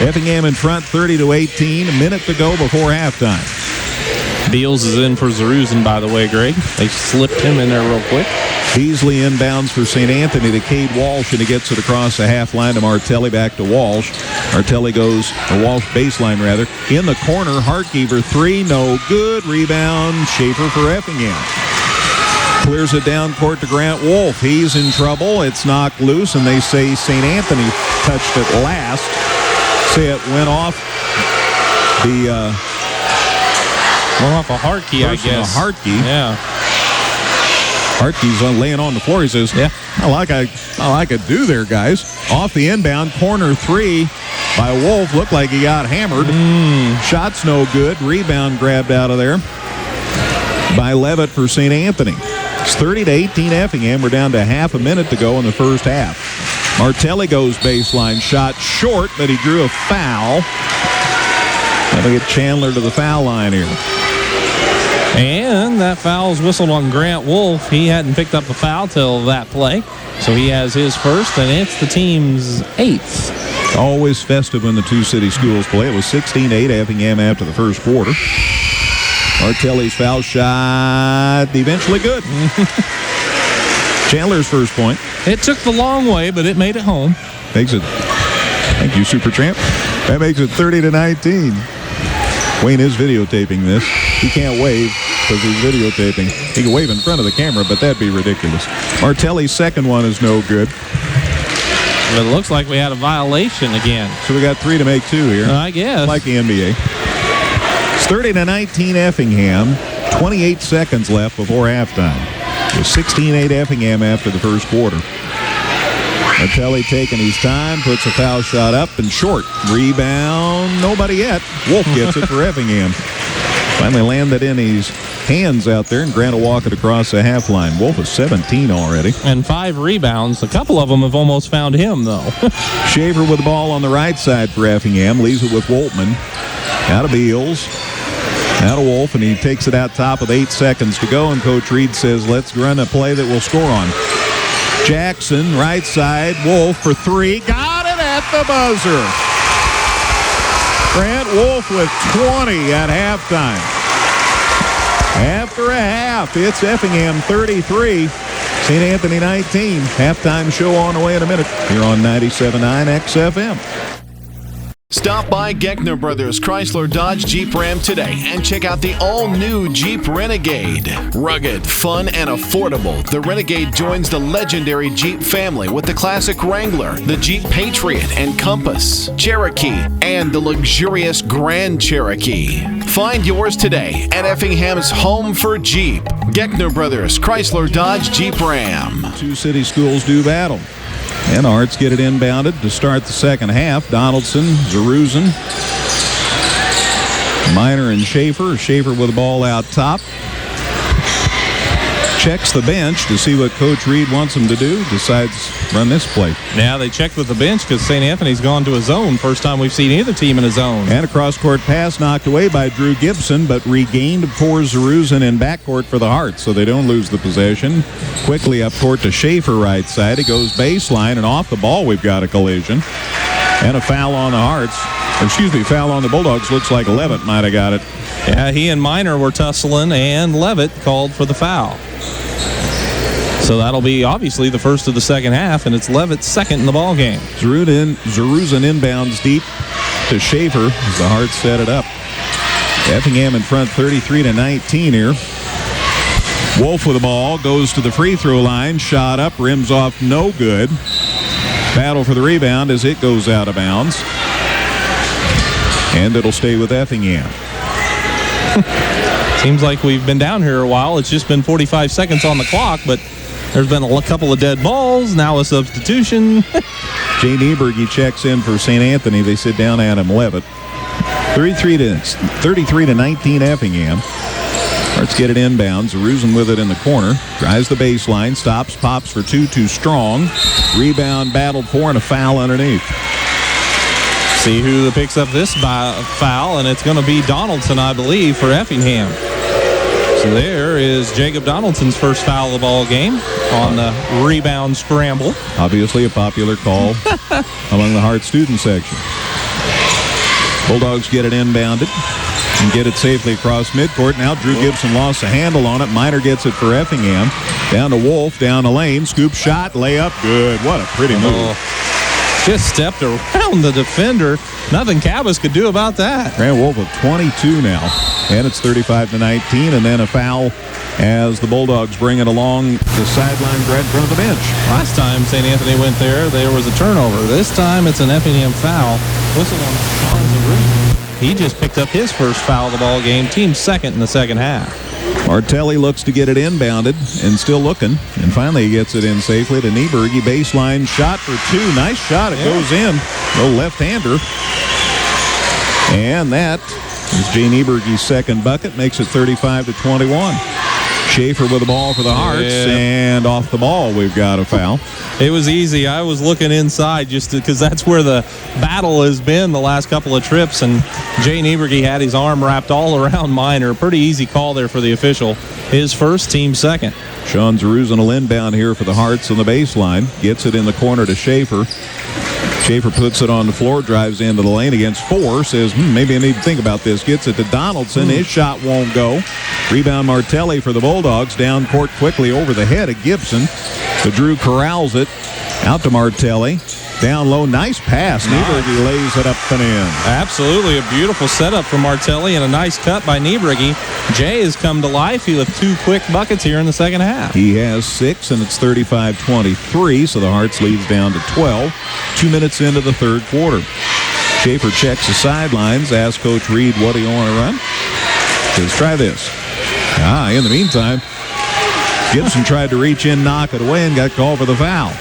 Effingham in front, 30-18. A minute to go before halftime. Beals is in for Zeruzen, by the way, Greg. They slipped him in there real quick. Beasley inbounds for St. Anthony to Cade Walsh, and he gets it across the half line to Martelli, back to Walsh. Martelli goes, or Walsh baseline rather, in the corner. Hartke for 3, no good. Rebound, Schaefer for Effingham. Clears it down court to Grant Wolf. He's in trouble. It's knocked loose, and they say St. Anthony touched it last. Say it went off the... Went off a Hartke, I guess. Hartke. Yeah. Hartke's laying on the floor. He says, "Yeah, I like a do there, guys." Off the inbound, corner 3 by Wolf. Looked like he got hammered. Shot's no good. Rebound grabbed out of there by Levitt for St. Anthony. It's 30-18 Effingham. We're down to half a minute to go in the first half. Martelli goes baseline. Shot short, but he drew a foul. That'll get Chandler to the foul line here. And that foul's whistled on Grant Wolf. He hadn't picked up a foul till that play. So he has his first, and it's the team's 8th. Always festive when the two city schools play. It was 16-8 Effingham after the first quarter. Martelli's foul shot eventually good. Chandler's first point. It took the long way, but it made it home. Makes it, thank you, Super Champ. That makes it 30-19. Wayne is videotaping this. He can't wave. because he's videotaping. He can wave in front of the camera, but that'd be ridiculous. Martelli's second one is no good. But it looks like we had a violation again. So we got 3 to make 2 here. I guess. Like the NBA. It's 30-19 Effingham. 28 seconds left before halftime. It was 16-8 Effingham after the first quarter. Martelli taking his time, puts a foul shot up and short. Rebound, nobody yet. Wolf gets it for Effingham. Finally landed in his hands out there, and Grant will walk it across the half line. Wolf is 17 already. And 5 rebounds. A couple of them have almost found him, though. Shaver with the ball on the right side for Effingham. Leaves it with Woltman. Out of Beals. Out of Wolf, and he takes it out top with 8 seconds to go, and Coach Reed says, let's run a play that we'll score on. Jackson, right side, Wolf for 3. Got it at the buzzer. Grant Wolf with 20 at halftime. After a half, it's Effingham 33, St. Anthony 19. Halftime show on the way in a minute here on 97.9 XFM. Stop by Geckner Brothers Chrysler Dodge Jeep Ram today and check out the all-new Jeep Renegade. Rugged, fun, and affordable, the Renegade joins the legendary Jeep family with the classic Wrangler, the Jeep Patriot and Compass, Cherokee, and the luxurious Grand Cherokee. Find yours today at Effingham's home for Jeep. Geckner Brothers Chrysler Dodge Jeep Ram. 2 city schools do battle. And Arts get it inbounded to start the second half. Donaldson, Zaruzin, Miner, and Schaefer. Schaefer with the ball out top. Checks the bench to see what Coach Reed wants him to do. Decides run this play. Now they checked with the bench because St. Anthony's gone to a zone. First time we've seen either team in a zone. And a cross-court pass knocked away by Drew Gibson, but regained for Zaruzin in backcourt for the Hearts, so they don't lose the possession. Quickly up court to Schaefer right side. It goes baseline, and off the ball we've got a collision. And a foul on the Hearts. Foul on the Bulldogs. Looks like Levitt might have got it. Yeah, he and Miner were tussling, and Levitt called for the foul. So that'll be obviously the first of the second half, and it's Levitt's second in the ball game. Zaruzin inbounds deep to Schaefer as the Hearts set it up. Effingham in front 33-19 here. Wolf with the ball, goes to the free throw line, shot up, rims off, no good. Battle for the rebound as it goes out of bounds. And it'll stay with Effingham. Seems like we've been down here a while. It's just been 45 seconds on the clock, but there's been a couple of dead balls, now a substitution. Jay Nieberge checks in for St. Anthony. They sit down Adam Levitt. 33-19 Effingham. Let's get it inbounds. Zaruzin with it in the corner. Drives the baseline. Stops. Pops for 2. Too strong. Rebound battled for and a foul underneath. See who picks up this foul, and it's going to be Donaldson, I believe, for Effingham. So there is Jacob Donaldson's first foul of the ball game on the rebound scramble. Obviously a popular call among the Hart student section. Bulldogs get it inbounded and get it safely across midcourt. Now Drew Gibson lost the handle on it. Miner gets it for Effingham. Down to Wolf, down the lane. Scoop shot, layup, good. What a pretty move. Just stepped around the defender. Nothing Cabas could do about that. Grant Wolf with 22 now. And it's 35-19, and then a foul as the Bulldogs bring it along the sideline right in front of the bench. Last time St. Anthony went there was a turnover. This time it's an Effingham foul. Whistle on Sean Zaruzin. He just picked up his first foul of the ball game. Team second in the second half. Martelli looks to get it inbounded and still looking. And finally he gets it in safely to Nieberge. Baseline shot for 2. Nice shot. It goes in. No left-hander. And that is Jay Nieberge's second bucket. Makes it 35-21. Schaefer with the ball for the Hearts. And off the ball, we've got a foul. It was easy. I was looking inside just because that's where the battle has been the last couple of trips, and Jay Nieberge had his arm wrapped all around Miner. Pretty easy call there for the official. His first, team second. Sean Zaruzin will inbound here for the Hearts on the baseline. Gets it in the corner to Schaefer. Schaefer puts it on the floor, drives into the lane against 4, says, maybe I need to think about this. Gets it to Donaldson. His shot won't go. Rebound Martelli for the Bulldogs. Down court quickly over the head of Gibson. So Drew corrals it out to Martelli. Down low, nice pass. Nieberge lays it up and in. Absolutely a beautiful setup from Martelli and a nice cut by Nieberge. Jay has come to life with 2 quick buckets here in the second half. He has 6, and it's 35-23, so the Hearts leads down to 12. 2 minutes into the third quarter. Schaefer checks the sidelines, asks Coach Reed, what do you want to run? Says, try this. In the meantime, Gibson tried to reach in, knock it away, and got called for the foul.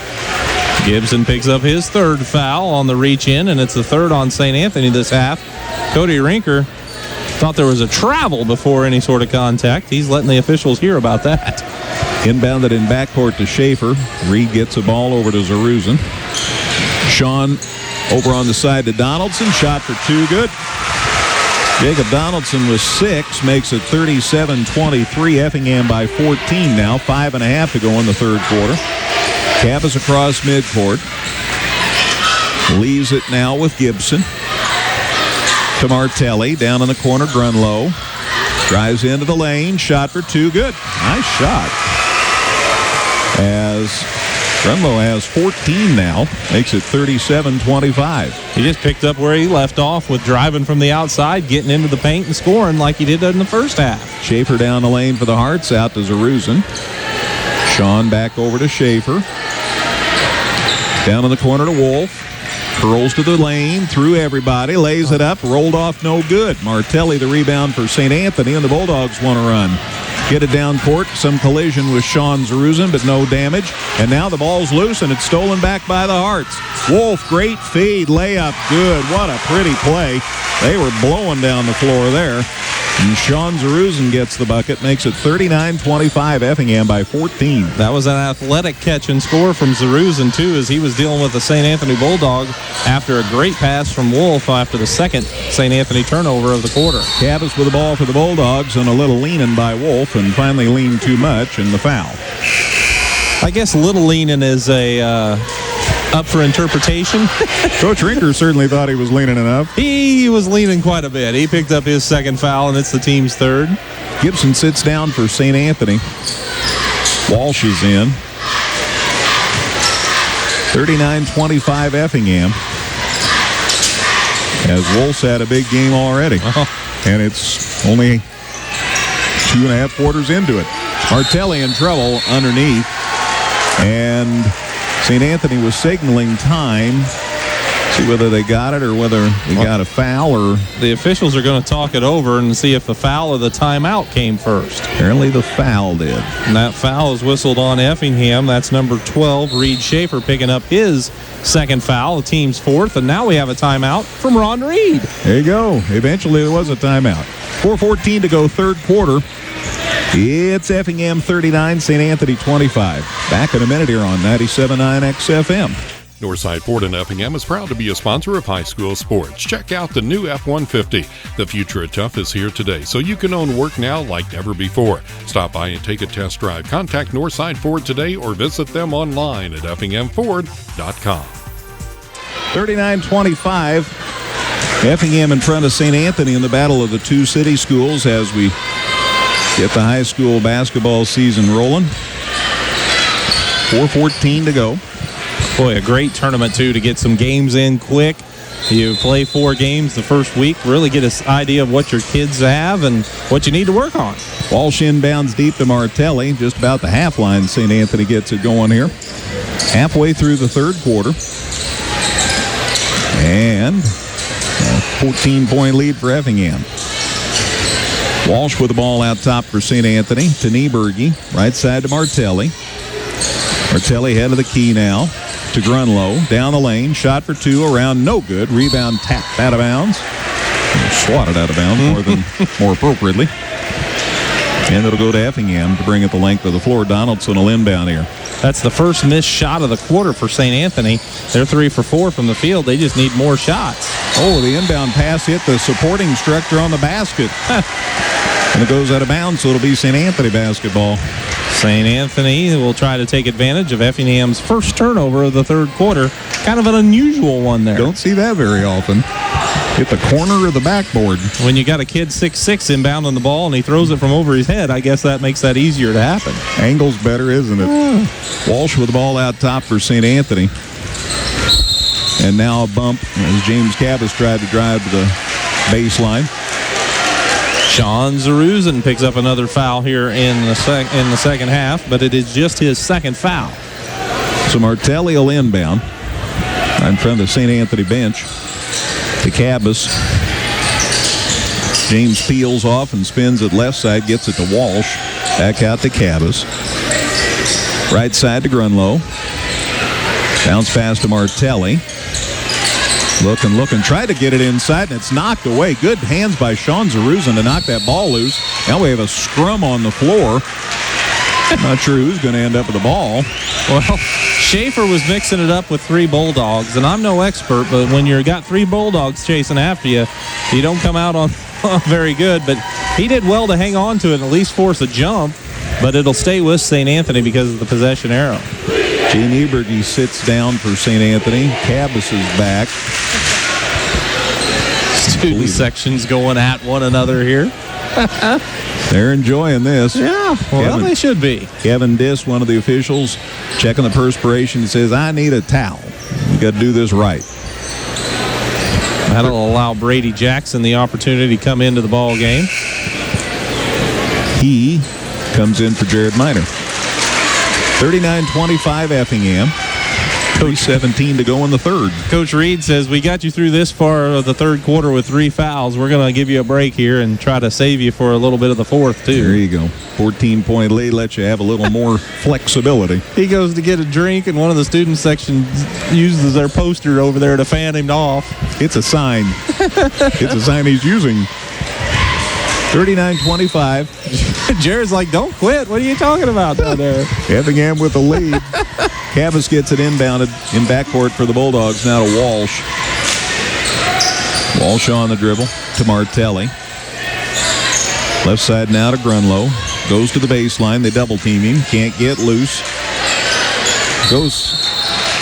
Gibson picks up his 3rd foul on the reach in, and it's the 3rd on St. Anthony this half. Cody Rinker thought there was a travel before any sort of contact. He's letting the officials hear about that. Inbounded in backcourt to Schaefer. Reed gets a ball over to Zaruzin. Sean over on the side to Donaldson. Shot for 2, good. Jacob Donaldson with 6, makes it 37-23. Effingham by 14 now. 5.5 to go in the third quarter. Cabas across midcourt. Leaves it now with Gibson. To Martelli. Down in the corner, Grunlow. Drives into the lane. Shot for 2, good. Nice shot. As Grunlow has 14 now. Makes it 37-25. He just picked up where he left off with driving from the outside, getting into the paint and scoring like he did in the first half. Schaefer down the lane for the Hearts, out to Zaruzin. Sean back over to Schaefer. Down in the corner to Wolf. Curls to the lane, through everybody, lays it up, rolled off, no good. Martelli the rebound for St. Anthony, and the Bulldogs want to run. Get it down court, some collision with Sean Zaruzin, but no damage. And now the ball's loose, and it's stolen back by the Hearts. Wolf, great feed, layup, good. What a pretty play. They were blowing down the floor there. And Sean Zaruzin gets the bucket, makes it 39-25, Effingham by 14. That was an athletic catch and score from Zaruzin, too, as he was dealing with the St. Anthony Bulldog after a great pass from Wolf after the second St. Anthony turnover of the quarter. Cabas with the ball for the Bulldogs, and a little leaning by Wolf, and finally leaned too much, and the foul. I guess little leaning is up for interpretation. Coach Rinker certainly thought he was leaning enough. He was leaning quite a bit. He picked up his 2nd foul, and it's the team's 3rd. Gibson sits down for St. Anthony. Walsh is in. 39-25 Effingham. As Wolf's had a big game already. And it's only 2.5 quarters into it. Martelli in trouble underneath. And St. Anthony was signaling time. See whether they got it or whether they got a foul. Or the officials are going to talk it over and see if the foul or the timeout came first. Apparently the foul did. And that foul is whistled on Effingham. That's number 12, Reed Schaefer, picking up his 2nd foul, the team's 4th. And now we have a timeout from Ron Reed. There you go. Eventually there was a timeout. 4:14 to go, third quarter. It's Effingham 39, St. Anthony 25. Back in a minute here on 97.9 XFM. Northside Ford in Effingham is proud to be a sponsor of high school sports. Check out the new F-150. The future of tough is here today, so you can own work now like never before. Stop by and take a test drive. Contact Northside Ford today or visit them online at effinghamford.com. 39-25. Effingham in front of St. Anthony in the battle of the two city schools as we get the high school basketball season rolling. 4:14 to go. Boy, a great tournament, too, to get some games in quick. You play 4 games the first week, really get an idea of what your kids have and what you need to work on. Walsh inbounds deep to Martelli, just about the half line. St. Anthony gets it going here. Halfway through the third quarter. And a 14-point lead for Effingham. Walsh with the ball out top for St. Anthony to Nieberge. Right side to Martelli. Martelli head of the key now to Grunlow. Down the lane. Shot for 2. Around. No good. Rebound tapped out of bounds. Swatted out of bounds more appropriately. And it'll go to Effingham to bring it the length of the floor. Donaldson will inbound here. That's the first missed shot of the quarter for St. Anthony. They're 3 for 4 from the field. They just need more shots. Oh, the inbound pass hit the supporting structure on the basket. And it goes out of bounds, so it'll be St. Anthony basketball. St. Anthony will try to take advantage of Effingham's first turnover of the third quarter. Kind of an unusual one there. Don't see that very often. Hit the corner of the backboard. When you got a kid 6'6" inbound on the ball and he throws it from over his head, I guess that makes that easier to happen. Angle's better, isn't it? Walsh with the ball out top for St. Anthony. And now a bump as James Cabas tried to drive to the baseline. Sean Zaruzin picks up another foul here in the second half, but it is just his second foul. So Martelli will inbound in front of the St. Anthony bench. To Cabas. James peels off and spins it left side, gets it to Walsh. Back out to Cabas. Right side to Grunlow. Bounce pass to Martelli. Looking, tried to get it inside, and it's knocked away. Good hands by Sean Zaruzin to knock that ball loose. Now we have a scrum on the floor. Not sure who's going to end up with the ball. Well, Schaefer was mixing it up with 3 Bulldogs, and I'm no expert, but when you've got 3 Bulldogs chasing after you, you don't come out on very good. But he did well to hang on to it and at least force a jump, but it'll stay with St. Anthony because of the possession arrow. Gene Eberge sits down for St. Anthony. Cabas is back. Student sections going at one another here. They're enjoying this. Yeah, well, they should be. Kevin Diss, one of the officials, checking the perspiration, says, I need a towel. You got to do this right. That'll allow Brady Jackson the opportunity to come into the ball game. He comes in for Jared Miner. 39-25 Effingham. 3:17 to go in the third. Coach Reed says, we got you through this far of the third quarter with 3 fouls. We're going to give you a break here and try to save you for a little bit of the fourth, too. There you go. 14-point lead lets you have a little more flexibility. He goes to get a drink, and one of the student sections uses their poster over there to fan him off. It's a sign. It's a sign he's using. 39-25. Jared's like, don't quit. What are you talking about down there? Effingham with the lead. Cabas gets it inbounded in backcourt for the Bulldogs. Now to Walsh. Walsh on the dribble to Martelli. Left side now to Grunlow. Goes to the baseline. They double team him. Can't get loose. Goes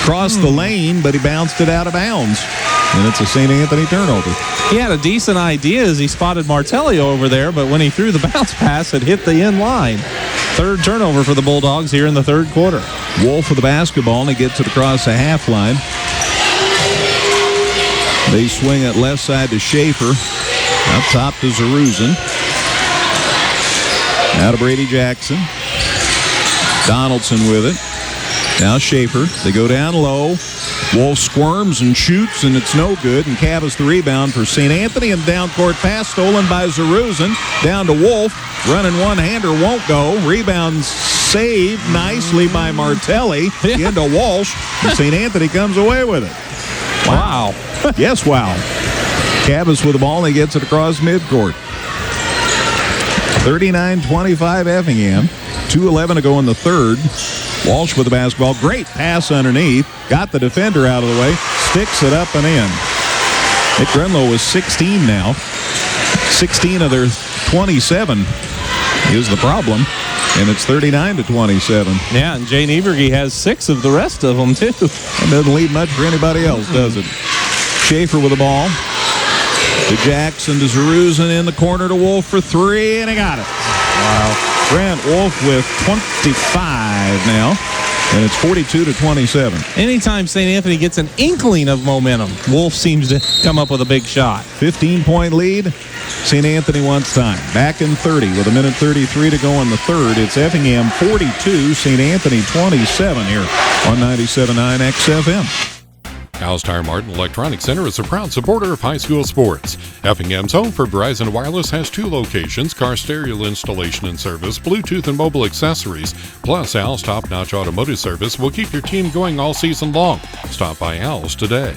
across the lane, but he bounced it out of bounds. And it's a St. Anthony turnover. He had a decent idea as he spotted Martelli over there, but when he threw the bounce pass, it hit the end line. Third turnover for the Bulldogs here in the third quarter. Wolf with the basketball, and he gets it across the half line. They swing it left side to Schaefer. Up top to Zaruzin. Now to Brady Jackson. Donaldson with it. Now Schaefer. They go down low. Wolf squirms and shoots, and it's no good. And Cabas the rebound for St. Anthony, and down court pass stolen by Zaruzin. Down to Wolf. Running one-hander won't go. Rebound saved nicely by Martelli into Walsh. And St. Anthony comes away with it. Wow. Yes, wow. Cabas with the ball, and he gets it across midcourt. 39-25 Effingham. 2:11 to go in the third. Walsh with the basketball. Great pass underneath. Got the defender out of the way. Sticks it up and in. Nick Grunlow was 16 now. 16 of their 27 is the problem. And it's 39-27. Yeah, and Jane Eberge has 6 of the rest of them, too. That doesn't leave much for anybody else, does it? Schaefer with the ball. To Jackson, to Zaruzin in the corner to Wolf for 3, and he got it. Wow. Grant Wolf with 25 now, and it's 42-27. Anytime St. Anthony gets an inkling of momentum, Wolf seems to come up with a big shot. 15-point lead. St. Anthony wants time. Back in 30 with 1:33 to go in the third. It's Effingham 42, St. Anthony 27 here on 97.9 XFM. House Tire Mart and Electronics Center is a proud supporter of high school sports. Effingham's home for Verizon Wireless has 2 locations, car stereo installation and service, Bluetooth and mobile accessories. Plus, Al's top-notch automotive service will keep your team going all season long. Stop by Al's today.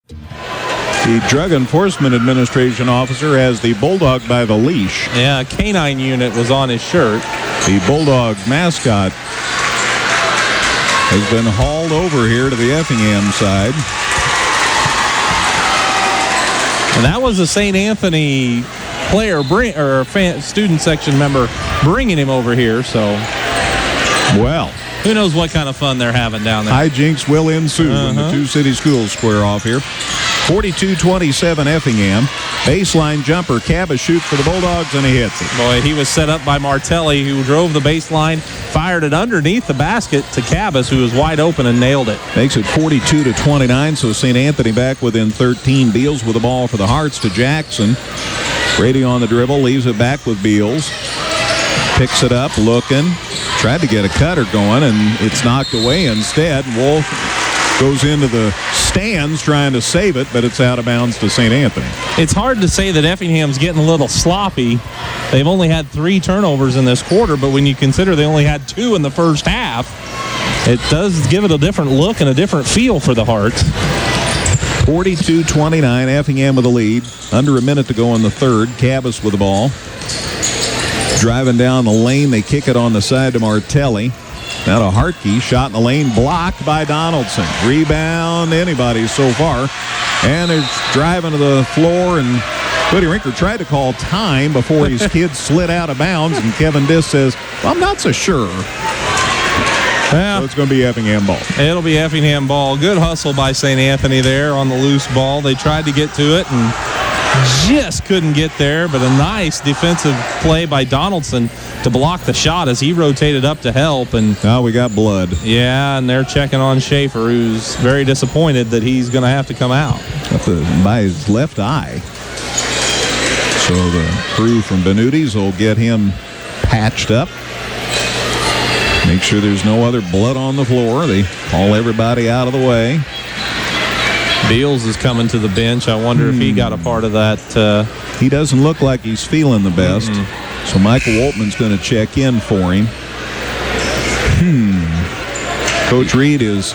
The Drug Enforcement Administration officer has the Bulldog by the leash. Yeah, a canine unit was on his shirt. The Bulldog mascot has been hauled over here to the Effingham side. And that was a St. Anthony player student section member bringing him over here. So, well, who knows what kind of fun they're having down there. Hijinks will ensue when the two city schools square off here. 42-27 Effingham. Baseline jumper. Cabas shoots for the Bulldogs, and he hits it. Boy, he was set up by Martelli, who drove the baseline, fired it underneath the basket to Cabas, who was wide open and nailed it. Makes it 42-29, so St. Anthony back within 13. Beals with the ball for the Hearts to Jackson. Brady on the dribble, leaves it back with Beals. Picks it up, looking. Tried to get a cutter going, and it's knocked away instead. Wolf goes into the stands trying to save it, but it's out of bounds to St. Anthony. It's hard to say that Effingham's getting a little sloppy. They've only had 3 turnovers in this quarter, but when you consider they only had 2 in the first half, it does give it a different look and a different feel for the Hearts. 42-29, Effingham with the lead. Under a minute to go in the third. Cabas with the ball. Driving down the lane, they kick it on the side to Martelli. Now to Hartke, shot in the lane, blocked by Donaldson. Rebound, anybody so far. And they're driving to the floor, and Woody Rinker tried to call time before his kid slid out of bounds, and Kevin Diss says, well, I'm not so sure. Yeah. So it's going to be Effingham ball. It'll be Effingham ball. Good hustle by St. Anthony there on the loose ball. They tried to get to it and just couldn't get there, but a nice defensive play by Donaldson to block the shot as he rotated up to help. And now we got blood. Yeah, and they're checking on Schaefer, who's very disappointed that he's going to have to come out. By his left eye. So the crew from Benuti's will get him patched up. Make sure there's no other blood on the floor. They haul everybody out of the way. Beals is coming to the bench. I wonder if he got a part of that. He doesn't look like he's feeling the best. So Michael Woltman's going to check in for him. Coach Reed is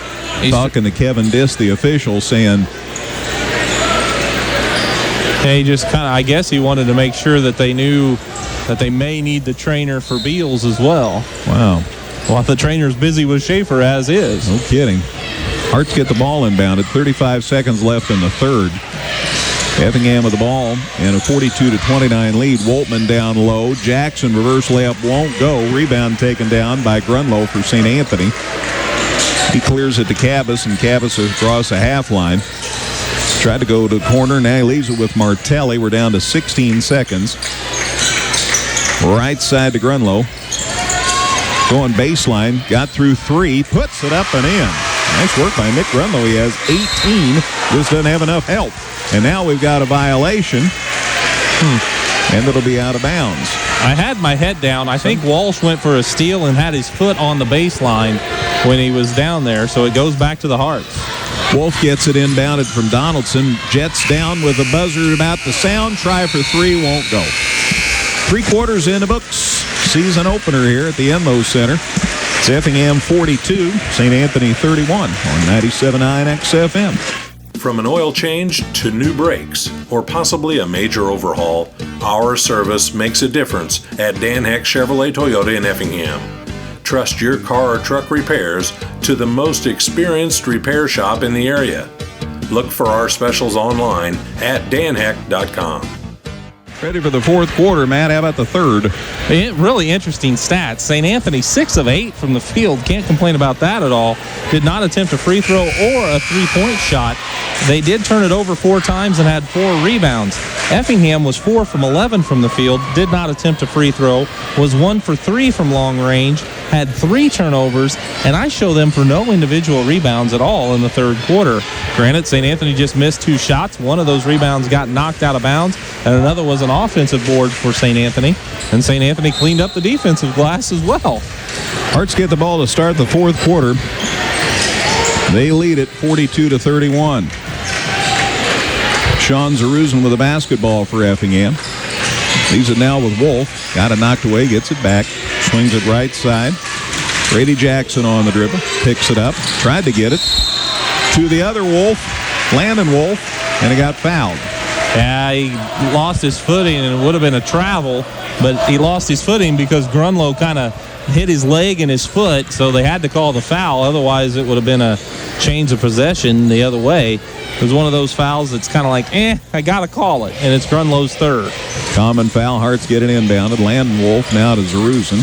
talking to Kevin Diss, the official, saying, he just kind of, I guess he wanted to make sure that they knew that they may need the trainer for Beals as well. Wow. Well, the trainer's busy with Schaefer as is. No kidding. Hearts get the ball inbounded. 35 seconds left in the third. Effingham with the ball and a 42-29 lead. Woltman down low. Jackson reverse layup won't go. Rebound taken down by Grunlow for St. Anthony. He clears it to Cabas, and Cabas across a half line. Tried to go to the corner. Now he leaves it with Martelli. We're down to 16 seconds. Right side to Grunlow. Going baseline. Got through 3. Puts it up and in. Nice work by Nick Grunlow. He has 18. Just doesn't have enough help. And now we've got a violation. And it'll be out of bounds. I had my head down. I think Walsh went for a steal and had his foot on the baseline when he was down there. So it goes back to the Hearts. Wolf gets it inbounded from Donaldson. Jets down with a buzzer about to sound. Try for 3. Won't go. 3 quarters in the books. Season opener here at the Enlow Center. It's Effingham 42, St. Anthony 31 on 97.9 XFM. From an oil change to new brakes or possibly a major overhaul, our service makes a difference at Dan Heck Chevrolet Toyota in Effingham. Trust your car or truck repairs to the most experienced repair shop in the area. Look for our specials online at danheck.com. Ready for the fourth quarter, Matt. How about the third? Really interesting stats. St. Anthony 6 of 8 from the field. Can't complain about that at all. Did not attempt a free throw or a three-point shot. They did turn it over 4 times and had 4 rebounds. Effingham was 4 from 11 from the field. Did not attempt a free throw. Was 1 for 3 from long range. Had 3 turnovers. And I show them for no individual rebounds at all in the third quarter. Granted, St. Anthony just missed 2 shots. One of those rebounds got knocked out of bounds. And another was an offensive board for St. Anthony. And St. Anthony cleaned up the defensive glass as well. Hearts get the ball to start the fourth quarter. They lead it 42-31. Sean Zaruzan with the basketball for Effingham. Leaves it now with Wolf. Got it knocked away, gets it back. Swings it right side. Brady Jackson on the dribble. Picks it up. Tried to get it. To the other Wolf. Landon Wolf. And he got fouled. Yeah, he lost his footing, and it would have been a travel, but he lost his footing because Grunlow kind of hit his leg and his foot, so they had to call the foul. Otherwise, it would have been a change of possession the other way. It was one of those fouls that's kind of like, I got to call it, and it's Grunlow's third. Common foul. Hearts get it inbounded. Landon Wolf now to Zaruzan.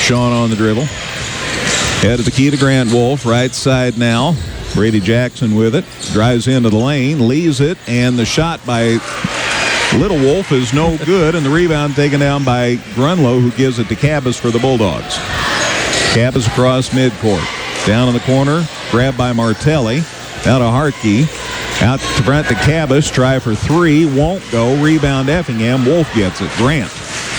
Sean on the dribble. Head of the key to Grant Wolf. Right side now. Brady Jackson with it. Drives into the lane, leaves it, and the shot by Little Wolf is no good, and the rebound taken down by Grunlow, who gives it to Cabas for the Bulldogs. Cabas across midcourt. Down in the corner, grabbed by Martelli. Out to Hartke. Out to Brent to Cabas. Try for three. Won't go. Rebound Effingham. Wolf gets it. Grant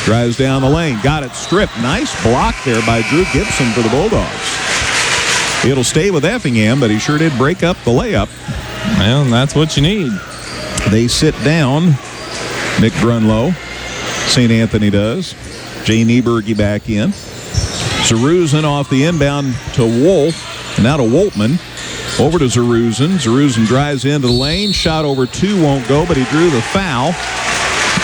drives down the lane. Got it stripped. Nice block there by Drew Gibson for the Bulldogs. It'll stay with Effingham, but he sure did break up the layup. Well, that's what you need. They sit down. Nick Grunlow. St. Anthony does. Jay Nieberge back in. Zeruzen off the inbound to Wolf. And now to Woltman. Over to Zeruzen. Zeruzen drives into the lane. Shot over two. Won't go, but he drew the foul.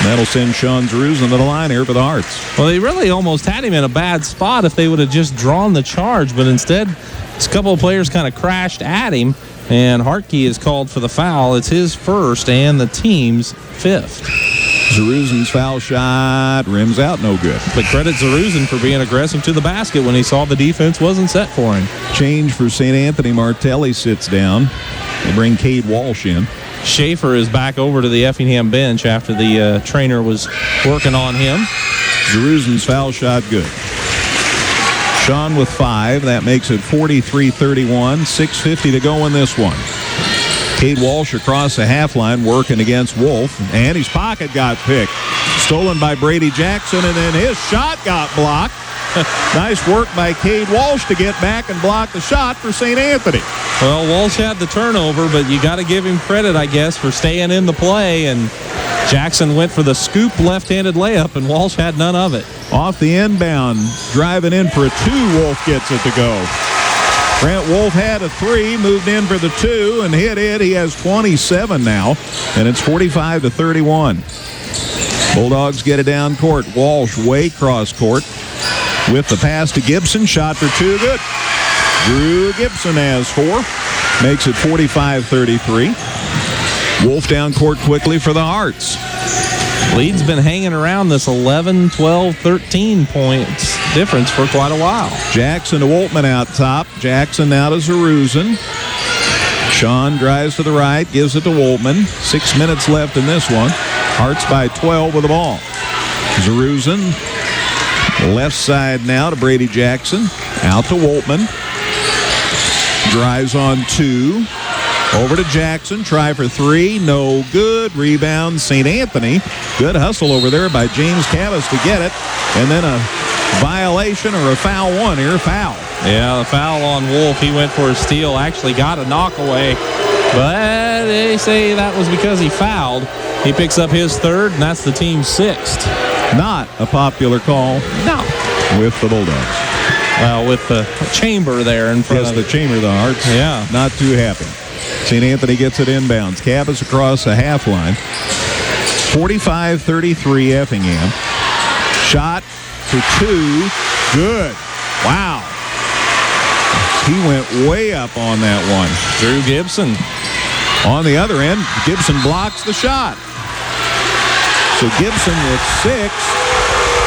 That'll send Sean Zeruzen to the line here for the Hearts. Well, they really almost had him in a bad spot if they would have just drawn the charge, but instead, a couple of players kind of crashed at him, and Hartke is called for the foul. It's his first and the team's fifth. Zeruzen's foul shot rims out, no good. But credit Zeruzen for being aggressive to the basket when he saw the defense wasn't set for him. Change for St. Anthony. Martelli sits down. They bring Cade Walsh in. Schaefer is back over to the Effingham bench after the trainer was working on him. Zeruzen's foul shot good. Sean with 5. That makes it 43-31. 6:50 to go in this one. Cade Walsh across the half line working against Wolf. And his pocket got picked. Stolen by Brady Jackson, and then his shot got blocked. Nice work by Cade Walsh to get back and block the shot for St. Anthony. Well, Walsh had the turnover, but you got to give him credit, I guess, for staying in the play. And Jackson went for the scoop left-handed layup, and Walsh had none of it. Off the inbound, driving in for a 2. Wolf gets it to go. Grant Wolf had a 3, moved in for the 2, and hit it. He has 27 now, and it's 45-31. Bulldogs get it down court. Walsh way cross court with the pass to Gibson. Shot for 2, good. Drew Gibson has 4. Makes it 45-33. Wolf down court quickly for the Hearts. Lead's been hanging around this 11, 12, 13 points difference for quite a while. Jackson to Woltman out top. Jackson now to Zeruzen. Sean drives to the right, gives it to Woltman. 6 minutes left in this one. Hearts by 12 with the ball. Zeruzen left side now to Brady Jackson. Out to Woltman. Drives on 2. Over to Jackson. Try for 3. No good. Rebound St. Anthony. Good hustle over there by James Cabas to get it. And then a violation or a foul one here. Foul. Yeah, the foul on Wolf. He went for a steal. Actually got a knockaway. But they say that was because he fouled. He picks up his 3rd, and that's the team's 6th. Not a popular call. No. With the Bulldogs. Well, with the chamber there in front of the chamber, the Hearts. Yeah. Not too happy. St. Anthony gets it inbounds. Cabas across the half line. 45-33 Effingham. Shot for 2. Good. Wow. He went way up on that one. Drew Gibson. On the other end, Gibson blocks the shot. So Gibson with 6.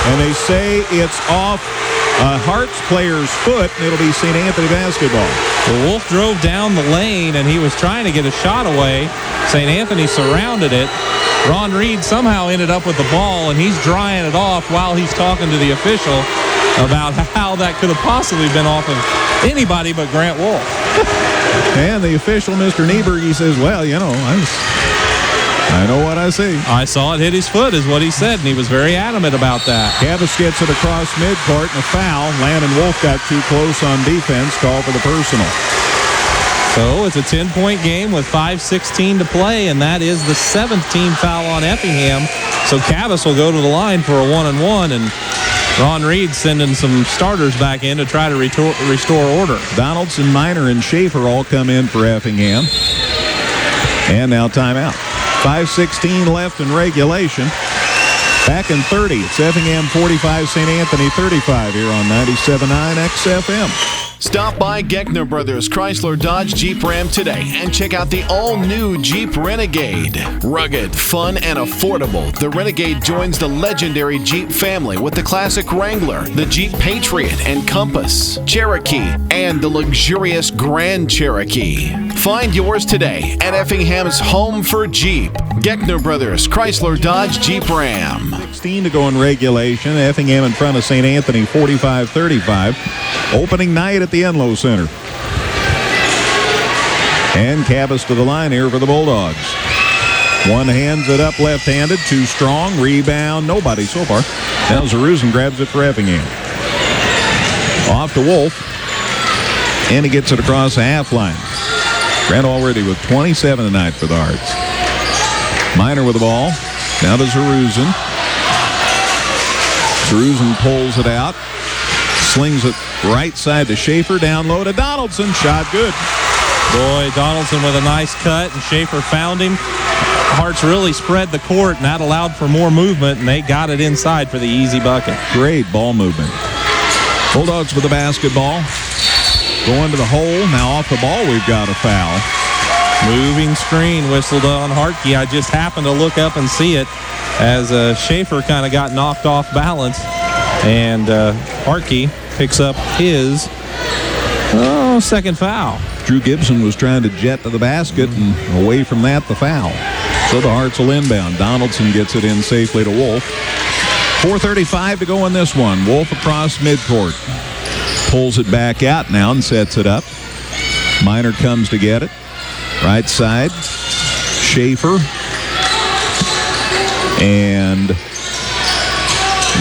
And they say it's off a Hearts player's foot, and it'll be St. Anthony basketball. The Wolf drove down the lane, and he was trying to get a shot away. St. Anthony surrounded it. Ron Reed somehow ended up with the ball, and he's drying it off while he's talking to the official about how that could have possibly been off of anybody but Grant Wolf. And the official, Mr. Nieberg, he says, well, you know, I know what I see. I saw it hit his foot is what he said, and he was very adamant about that. Cabas gets it across midcourt and a foul. Landon Wolf got too close on defense. Call for the personal. So it's a 10-point game with 5:16 to play, and that is the 7th team foul on Effingham. So Cabas will go to the line for a 1-and-1, and Ron Reed sending some starters back in to try to restore order. Donaldson, Minor, and Schaefer all come in for Effingham. And now timeout. 5:16 left in regulation. Back in 30. It's Effingham 45, St. Anthony 35 here on 97.9 XFM. Stop by Geckner Brothers Chrysler Dodge Jeep Ram today and check out the all-new Jeep Renegade. Rugged, fun, and affordable, the Renegade joins the legendary Jeep family with the classic Wrangler, the Jeep Patriot and Compass, Cherokee, and the luxurious Grand Cherokee. Find yours today at Effingham's Home for Jeep. Geckner Brothers, Chrysler, Dodge, Jeep, Ram. 16 to go in regulation. Effingham in front of St. Anthony, 45-35. Opening night at the Enloe Center. And Cabas to the line here for the Bulldogs. One hands it up left-handed, too strong. Rebound, nobody so far. Now Zeruzen grabs it for Effingham. Off to Wolf. And he gets it across the half line. Grant already with 27 tonight for the Hearts. Minor with the ball. Now to Zeruzen. Zeruzen pulls it out. Slings it right side to Schaefer. Down low to Donaldson. Shot good. Boy, Donaldson with a nice cut, and Schaefer found him. Hearts really spread the court, and that allowed for more movement, and they got it inside for the easy bucket. Great ball movement. Bulldogs with the basketball. Going to the hole. Now off the ball, we've got a foul. Moving screen whistled on Hartke. I just happened to look up and see it as Schaefer kind of got knocked off balance. And Hartke picks up his second foul. Drew Gibson was trying to jet to the basket, and away from that, the foul. So the Hearts will inbound. Donaldson gets it in safely to Wolf. 4:35 to go in this one. Wolf across midcourt. Pulls it back out now and sets it up. Minor comes to get it. Right side. Schaefer. And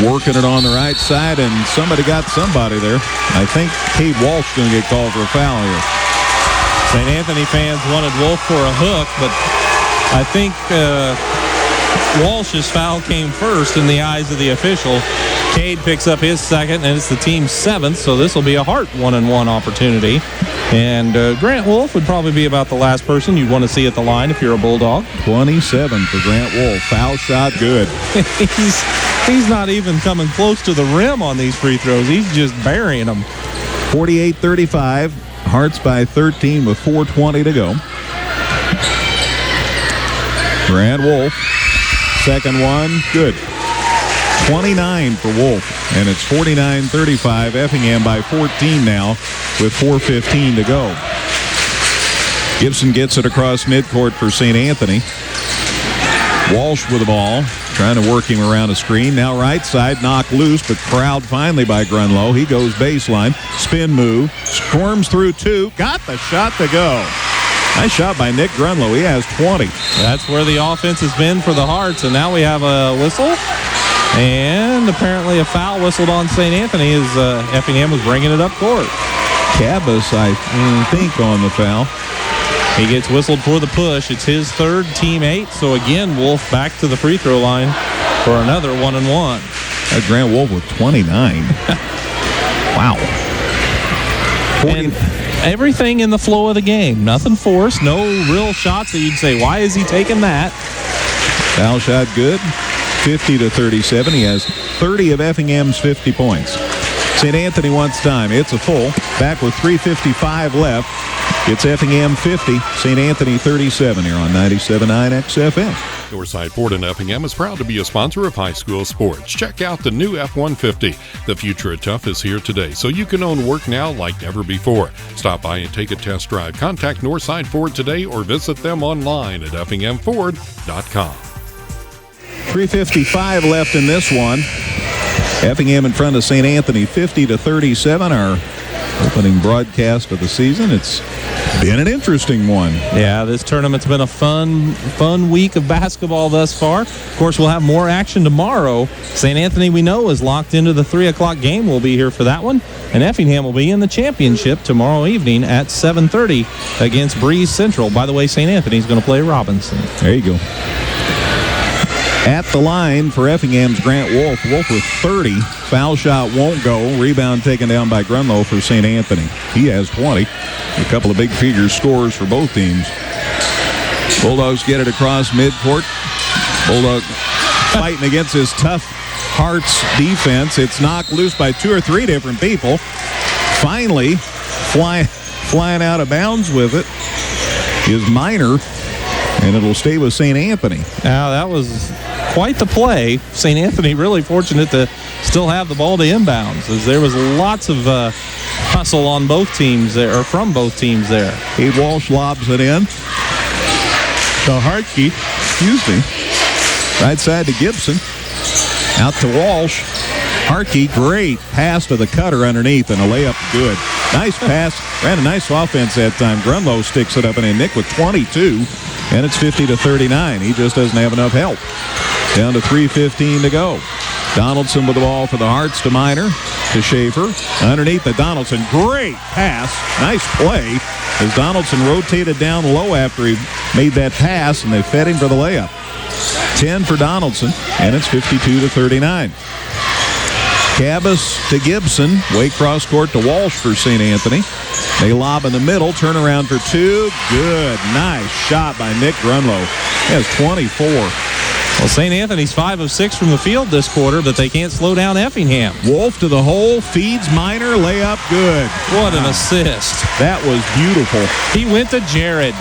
working it on the right side, and somebody got somebody there. I think Cade Walsh going to get called for a foul here. St. Anthony fans wanted Wolf for a hook, but I think Walsh's foul came first in the eyes of the official. Cade picks up his second, and it's the team's seventh, so this will be a Hart 1-and-1 opportunity. And Grant Wolf would probably be about the last person you'd want to see at the line if you're a Bulldog. 27 for Grant Wolf. Foul shot good. He's not even coming close to the rim on these free throws. He's just burying them. 48-35. Hearts by 13 with 4:20 to go. Grant Wolf. Second one. Good. 29 for Wolf. And it's 49-35. Effingham by 14 now with 4:15 to go. Gibson gets it across midcourt for St. Anthony. Walsh with the ball, trying to work him around a screen. Now right side, knocked loose, but corralled finally by Grunlow. He goes baseline, spin move, storms through two, got the shot to go. Nice shot by Nick Grunlow. He has 20. That's where the offense has been for the Hearts, and now we have a whistle. And apparently a foul whistled on St. Anthony as Effingham was bringing it up court. Cabas, I think, on the foul. He gets whistled for the push. It's his third, team 8. So again, Wolf back to the free throw line for another 1-and-1. That's Grant Wolf with 29. Wow. And everything in the flow of the game. Nothing forced. No real shots that you'd say, why is he taking that? Foul shot good. 50-37. He has 30 of Effingham's 50 points. St. Anthony wants time. It's a full. Back with 3:55 left. It's Effingham 50, St. Anthony 37 here on 97.9 XFM. Northside Ford in Effingham is proud to be a sponsor of high school sports. Check out the new F-150. The future of tough is here today, so you can own work now like never before. Stop by and take a test drive. Contact Northside Ford today or visit them online at effinghamford.com. 3:55 left in this one. Effingham in front of St. Anthony 50-37. Our opening broadcast of the season. It's been an interesting one. Yeah, this tournament's been a fun week of basketball thus far. Of course, we'll have more action tomorrow. St. Anthony, we know, is locked into the 3 o'clock game. We'll be here for that one. And Effingham will be in the championship tomorrow evening at 7:30 against Breeze Central. By the way, St. Anthony's going to play Robinson. There you go. At the line for Effingham's Grant Wolf. Wolf with 30. Foul shot won't go. Rebound taken down by Grunlow for St. Anthony. He has 20. A couple of big figure scores for both teams. Bulldogs get it across midcourt. Bulldog fighting against his tough Hearts defense. It's knocked loose by 2 or 3 different people. Finally, flying out of bounds with it is Minor, and it'll stay with St. Anthony. Now, that was quite the play. St. Anthony really fortunate to still have the ball to inbounds, as there was lots of hustle on both teams there, or from both teams there. Cade Walsh lobs it in to Hartke. Right side to Gibson. Out to Walsh. Hartke, great pass to the cutter underneath and a layup good. Nice pass. Ran a nice offense that time. Grunlow sticks it up and in. Nick with 22, and it's 50-39. He just doesn't have enough help. Down to 3:15 to go. Donaldson with the ball for the Hearts to Minor, to Schaefer. Underneath the Donaldson. Great pass. Nice play as Donaldson rotated down low after he made that pass, and they fed him for the layup. 10 for Donaldson, and it's 52-39. Cabas to Gibson. Way cross court to Walsh for St. Anthony. They lob in the middle. Turn around for two. Good. Nice shot by Nick Grunlow. He has 24. Well, St. Anthony's 5 of 6 from the field this quarter, but they can't slow down Effingham. Wolf to the hole. Feeds Minor. Layup good. What an assist. That was beautiful. He went to Jared.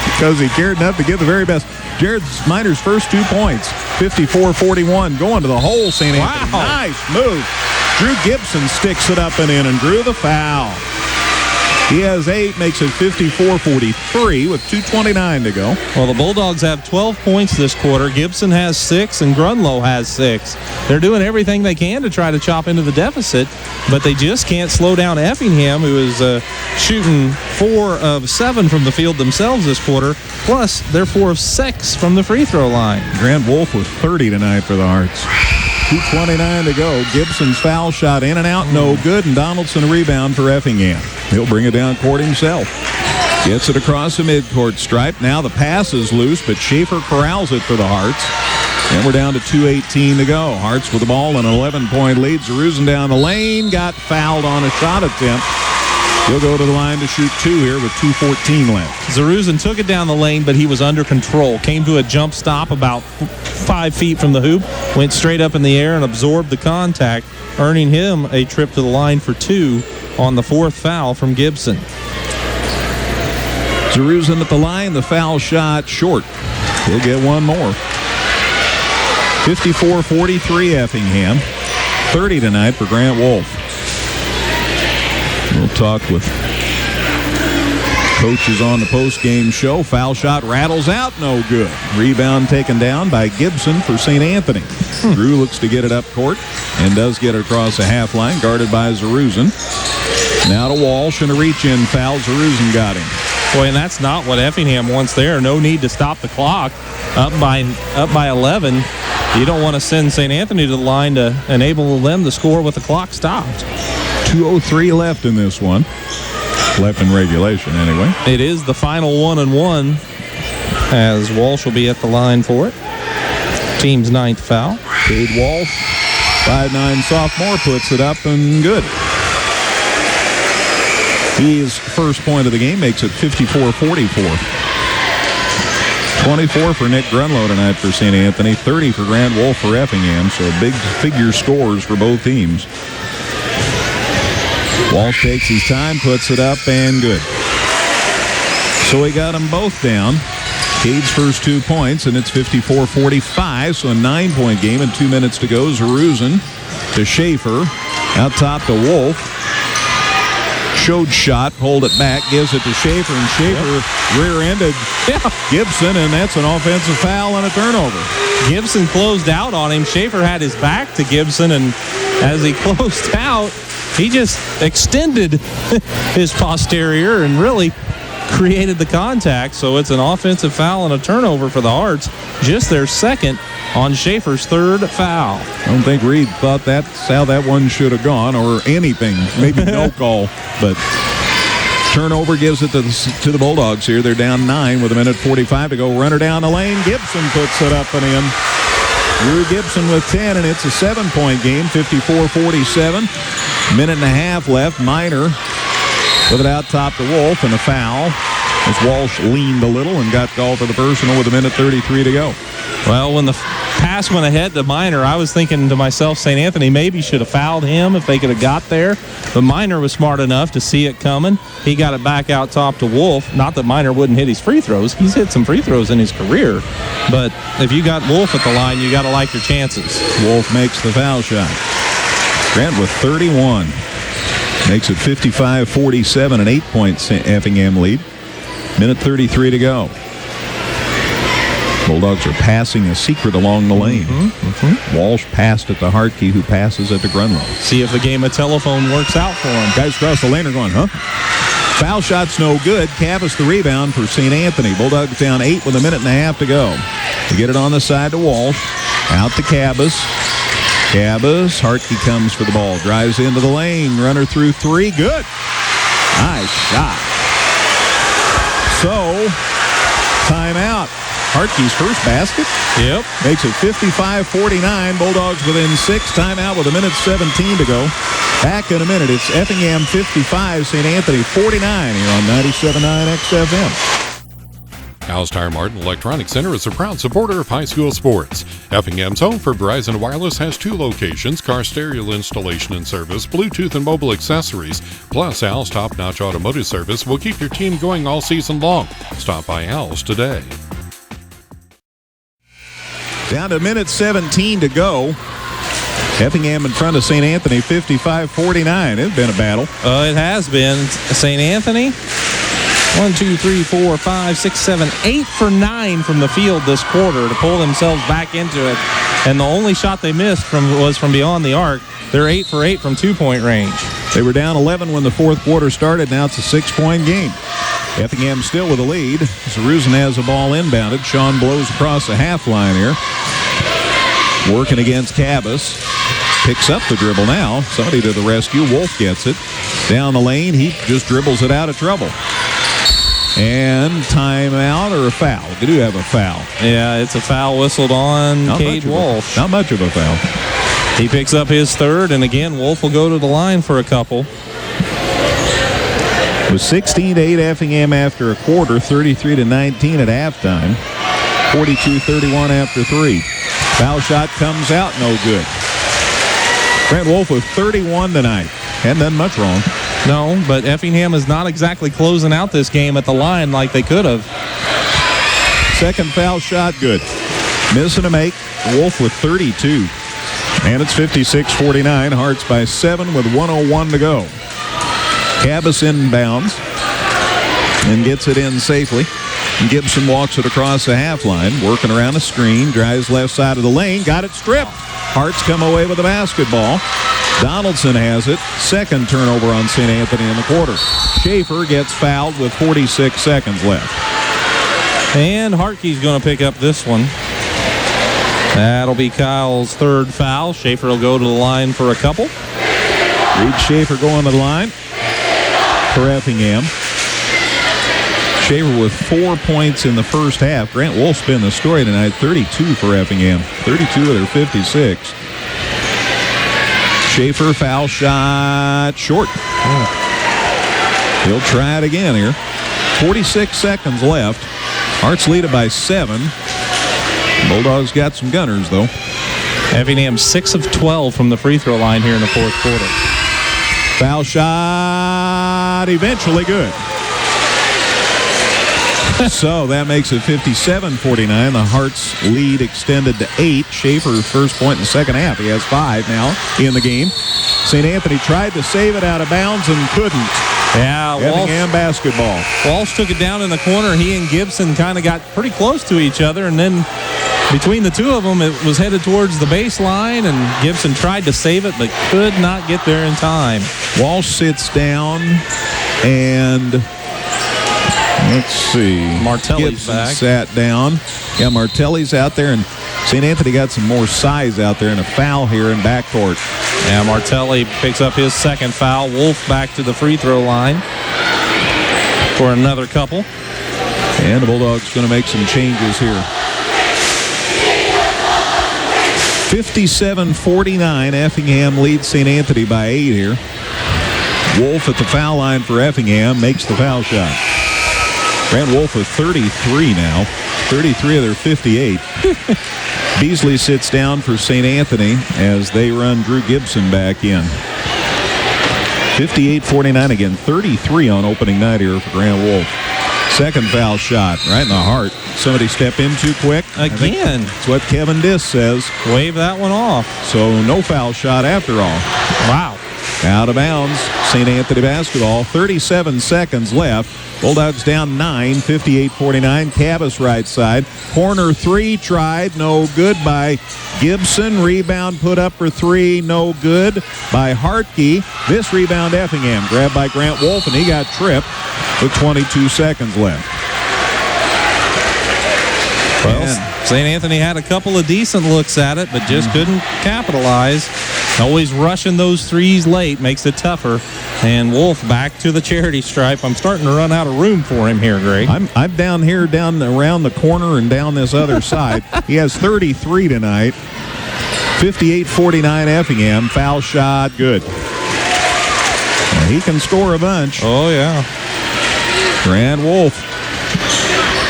Because he cared enough to give the very best. Jared Minor's first 2 points. 54-41. Going to the hole, St. Anthony. Wow. Nice move. Drew Gibson sticks it up and in and drew the foul. He has 8, makes it 54-43 with 2:29 to go. Well, the Bulldogs have 12 points this quarter. Gibson has 6 and Grunlow has 6. They're doing everything they can to try to chop into the deficit, but they just can't slow down Effingham, who is shooting 4 of 7 from the field themselves this quarter. Plus, they're 4 of 6 from the free throw line. Grant Wolf with 30 tonight for the Hearts. 2:29 to go. Gibson's foul shot in and out, no good, and Donaldson a rebound for Effingham. He'll bring it down court himself. Gets it across the midcourt stripe. Now the pass is loose, but Schaefer corrals it for the Hearts. And we're down to 2:18 to go. Hearts with the ball, an 11-point lead. Zeruzen down the lane, got fouled on a shot attempt. He'll go to the line to shoot 2 here with 2:14 left. Zeruzen took it down the lane, but he was under control. Came to a jump stop about 5 feet from the hoop, went straight up in the air and absorbed the contact, earning him a trip to the line for 2 on the 4th foul from Gibson. Zeruzen at the line, the foul shot short. He'll get one more. 54-43 Effingham. 30 tonight for Grant Wolf. We'll talk with coaches on the post-game show. Foul shot rattles out, no good. Rebound taken down by Gibson for St. Anthony. Drew looks to get it up court and does get it across the half line, guarded by Zeruzen. Now to Walsh and a reach-in foul. Zeruzen got him. Boy, and that's not what Effingham wants there. No need to stop the clock. Up by 11. You don't want to send St. Anthony to the line to enable them to score with the clock stopped. 2:03 left in this one. Left in regulation, anyway. It is the final 1-and-1 as Walsh will be at the line for it. Team's 9th foul. Cade Walsh, 5'9" sophomore, puts it up and good. His first point of the game makes it 54-44. 24 for Nick Grunlow tonight for St. Anthony. 30 for Grant Wolf for Effingham. So big figure scores for both teams. Walsh takes his time, puts it up, and good. So he got them both down. Cade's first 2 points, and it's 54-45, so a 9-point game and 2 minutes to go. Zeruzen to Schaefer. Out top to Wolf. Showed shot, pulled it back, gives it to Schaefer, and Schaefer rear-ended Gibson, and that's an offensive foul and a turnover. Gibson closed out on him. Schaefer had his back to Gibson, and as he closed out, he just extended his posterior and really created the contact. So it's an offensive foul and a turnover for the Hearts. Just their second on Schaefer's 3rd foul. I don't think Reed thought that's how that one should have gone or anything. Maybe no call, but turnover gives it to the Bulldogs here. They're down 9 with 1:45 to go. Runner down the lane. Gibson puts it up and in. Drew Gibson with 10, and it's a 7-point game, 54-47. Minute and a half left. Minor with it out top to Wolf, and a foul as Walsh leaned a little and got called for the personal with 1:33 to go. Well, when the pass went ahead to Minor, I was thinking to myself, St. Anthony maybe should have fouled him if they could have got there. But Minor was smart enough to see it coming. He got it back out top to Wolf. Not that Minor wouldn't hit his free throws. He's hit some free throws in his career. But if you got Wolf at the line, you got to like your chances. Wolf makes the foul shot. Grant with 31. Makes it 55-47, an 8-point Effingham lead. Minute 33 to go. Bulldogs are passing a secret along the lane. Walsh passed it to Hartke, who passes it to Grunlow. See if the game of telephone works out for him. Guys across the lane are going, huh? Foul shot's no good. Cabas the rebound for St. Anthony. Bulldogs down 8 with a minute and a half to go. They get it on the side to Walsh. Out to Cabas. Cabas. Hartke comes for the ball. Drives into the lane. Runner through 3. Good. Nice shot. So, timeout. Hartke's first basket. Yep. Makes it 55-49. Bulldogs within 6. Timeout with a minute 17 to go. Back in a minute. It's Effingham 55, St. Anthony 49 here on 97.9 XFM. House Tire Mart and Electronic Center is a proud supporter of high school sports. Effingham's home for Verizon Wireless has 2 locations: car stereo installation and service, Bluetooth and mobile accessories. Plus, Al's top-notch automotive service will keep your team going all season long. Stop by Al's today. Down to minute 17 to go. Effingham in front of St. Anthony, 55-49. It's been a battle. It has been. St. Anthony, 1, 2, 3, 4, 5, 6, 7, 8 for 9 from the field this quarter to pull themselves back into it. And the only shot they missed was from beyond the arc. They're 8 for 8 from 2-point range. They were down 11 when the fourth quarter started. Now it's a 6-point game. Effingham still with a lead. Zeruzen has the ball inbounded. Sean blows across the half line here. Working against Cabas. Picks up the dribble now. Somebody to the rescue. Wolf gets it. Down the lane. He just dribbles it out of trouble. And timeout or a foul? They do have a foul. Yeah, it's a foul whistled on Cade Wolf. Not much of a foul. He picks up his third, and again, Wolf will go to the line for a couple. It was 16-8 Effingham after a quarter, 33-19 at halftime, 42-31 after 3. Foul shot comes out, no good. Brent Wolf with 31 tonight. Hadn't done much wrong. No, but Effingham is not exactly closing out this game at the line like they could have. Second foul shot, good. Missing a make. Wolf with 32. And it's 56-49. Hearts by 7 with 1:01 to go. Cabas inbounds and gets it in safely. And Gibson walks it across the half line, working around a screen, drives left side of the lane, got it stripped. Hearts come away with the basketball. Donaldson has it. Second turnover on St. Anthony in the quarter. Schaefer gets fouled with 46 seconds left. And Hartke's going to pick up this one. That'll be Kyle's third foul. Schaefer will go to the line for a couple. Reed Schaefer going to the line for Effingham. Schaefer with 4 points in the first half. Grant Wolf's been the story tonight. 32 for Effingham. 32 of their 56. Schaefer, foul shot, short. He'll try it again here. 46 seconds left. Hearts lead it by 7. Bulldogs got some gunners, though. Effingham 6 of 12 from the free throw line here in the fourth quarter. Foul shot, eventually good. So that makes it 57-49. The Hearts lead extended to 8. Schaefer's first point in the second half. He has 5 now in the game. St. Anthony tried to save it out of bounds and couldn't. Yeah, Effingham basketball. Walsh took it down in the corner. He and Gibson kind of got pretty close to each other, and then between the two of them, it was headed towards the baseline, and Gibson tried to save it, but could not get there in time. Walsh sits down, and let's see. Martelli's Gibson back. Sat down. Yeah, Martelli's out there, and St. Anthony got some more size out there, and a foul here in backcourt. Yeah, Martelli picks up his second foul. Wolf back to the free throw line for another couple. And the Bulldogs going to make some changes here. 57-49. Effingham leads St. Anthony by 8 here. Wolf at the foul line for Effingham makes the foul shot. Grant Wolf with 33 now. 33 of their 58. Beasley sits down for St. Anthony as they run Drew Gibson back in. 58-49 again. 33 on opening night here for Grant Wolf. Second foul shot right in the heart. Somebody step in too quick. Again. That's what Kevin Diss says. Wave that one off. So no foul shot after all. Wow. Out of bounds. St. Anthony basketball. 37 seconds left. Bulldogs down 9, 58-49. Cabas right side. Corner three tried. No good by Gibson. Rebound put up for three. No good by Hartke. This rebound Effingham. Grabbed by Grant Wolf, and he got tripped with 22 seconds left. Well, St. Anthony had a couple of decent looks at it, but just couldn't capitalize. Always rushing those threes late makes it tougher. And Wolf back to the charity stripe. I'm starting to run out of room for him here, Greg. I'm down here, down around the corner and down this other side. He has 33 tonight. 58-49 Effingham. Foul shot, good. Now, he can score a bunch. Oh, yeah. Grant Wolf.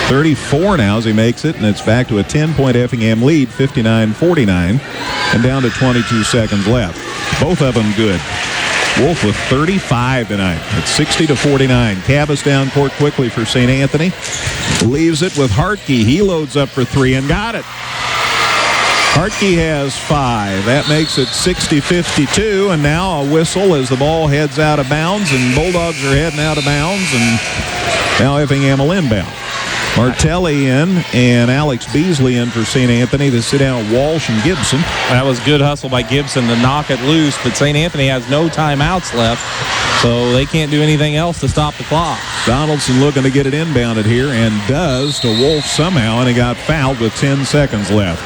34 now as he makes it, and it's back to a 10-point Effingham lead, 59-49, and down to 22 seconds left. Both of them good. Wolf with 35 tonight at 60-49. Cabas down court quickly for St. Anthony. Leaves it with Hartke. He loads up for three and got it. Hartke has 5. That makes it 60-52, and now a whistle as the ball heads out of bounds, and Bulldogs are heading out of bounds, and now Effingham will inbound. Martelli in and Alex Beasley in for St. Anthony to sit down Walsh and Gibson. That was good hustle by Gibson to knock it loose, but St. Anthony has no timeouts left, so they can't do anything else to stop the clock. Donaldson looking to get it inbounded here, and does to Wolf somehow, and he got fouled with 10 seconds left.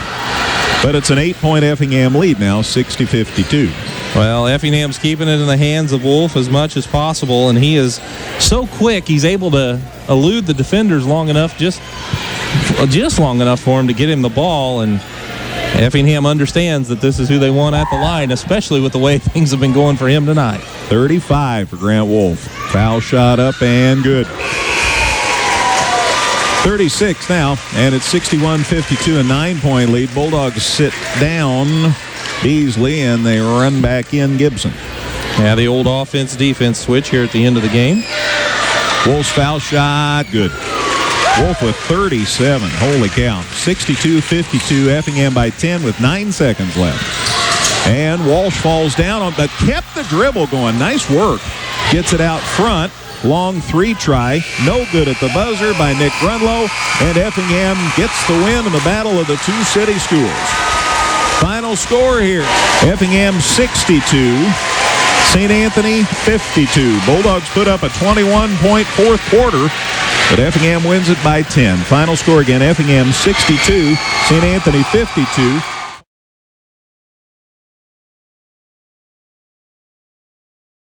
But it's an 8-point Effingham lead now, 60-52. Well, Effingham's keeping it in the hands of Wolf as much as possible, and he is so quick, he's able to elude the defenders long enough, just long enough for him to get him the ball, and Effingham understands that this is who they want at the line, especially with the way things have been going for him tonight. 35 for Grant Wolf. Foul shot up and good. 36 now, and it's 61-52, a 9-point lead. Bulldogs sit down Beasley, and they run back in Gibson. Yeah, the old offense-defense switch here at the end of the game. Wolf's foul shot, good. Wolf with 37, holy cow. 62-52, Effingham by 10 with 9 seconds left. And Walsh falls down, but kept the dribble going. Nice work. Gets it out front. Long three try, no good at the buzzer by Nick Grunlow, and Effingham gets the win in the battle of the two city schools. Final score here, Effingham 62, St. Anthony 52. Bulldogs put up a 21-point fourth quarter, but Effingham wins it by 10. Final score again, Effingham 62, St. Anthony 52.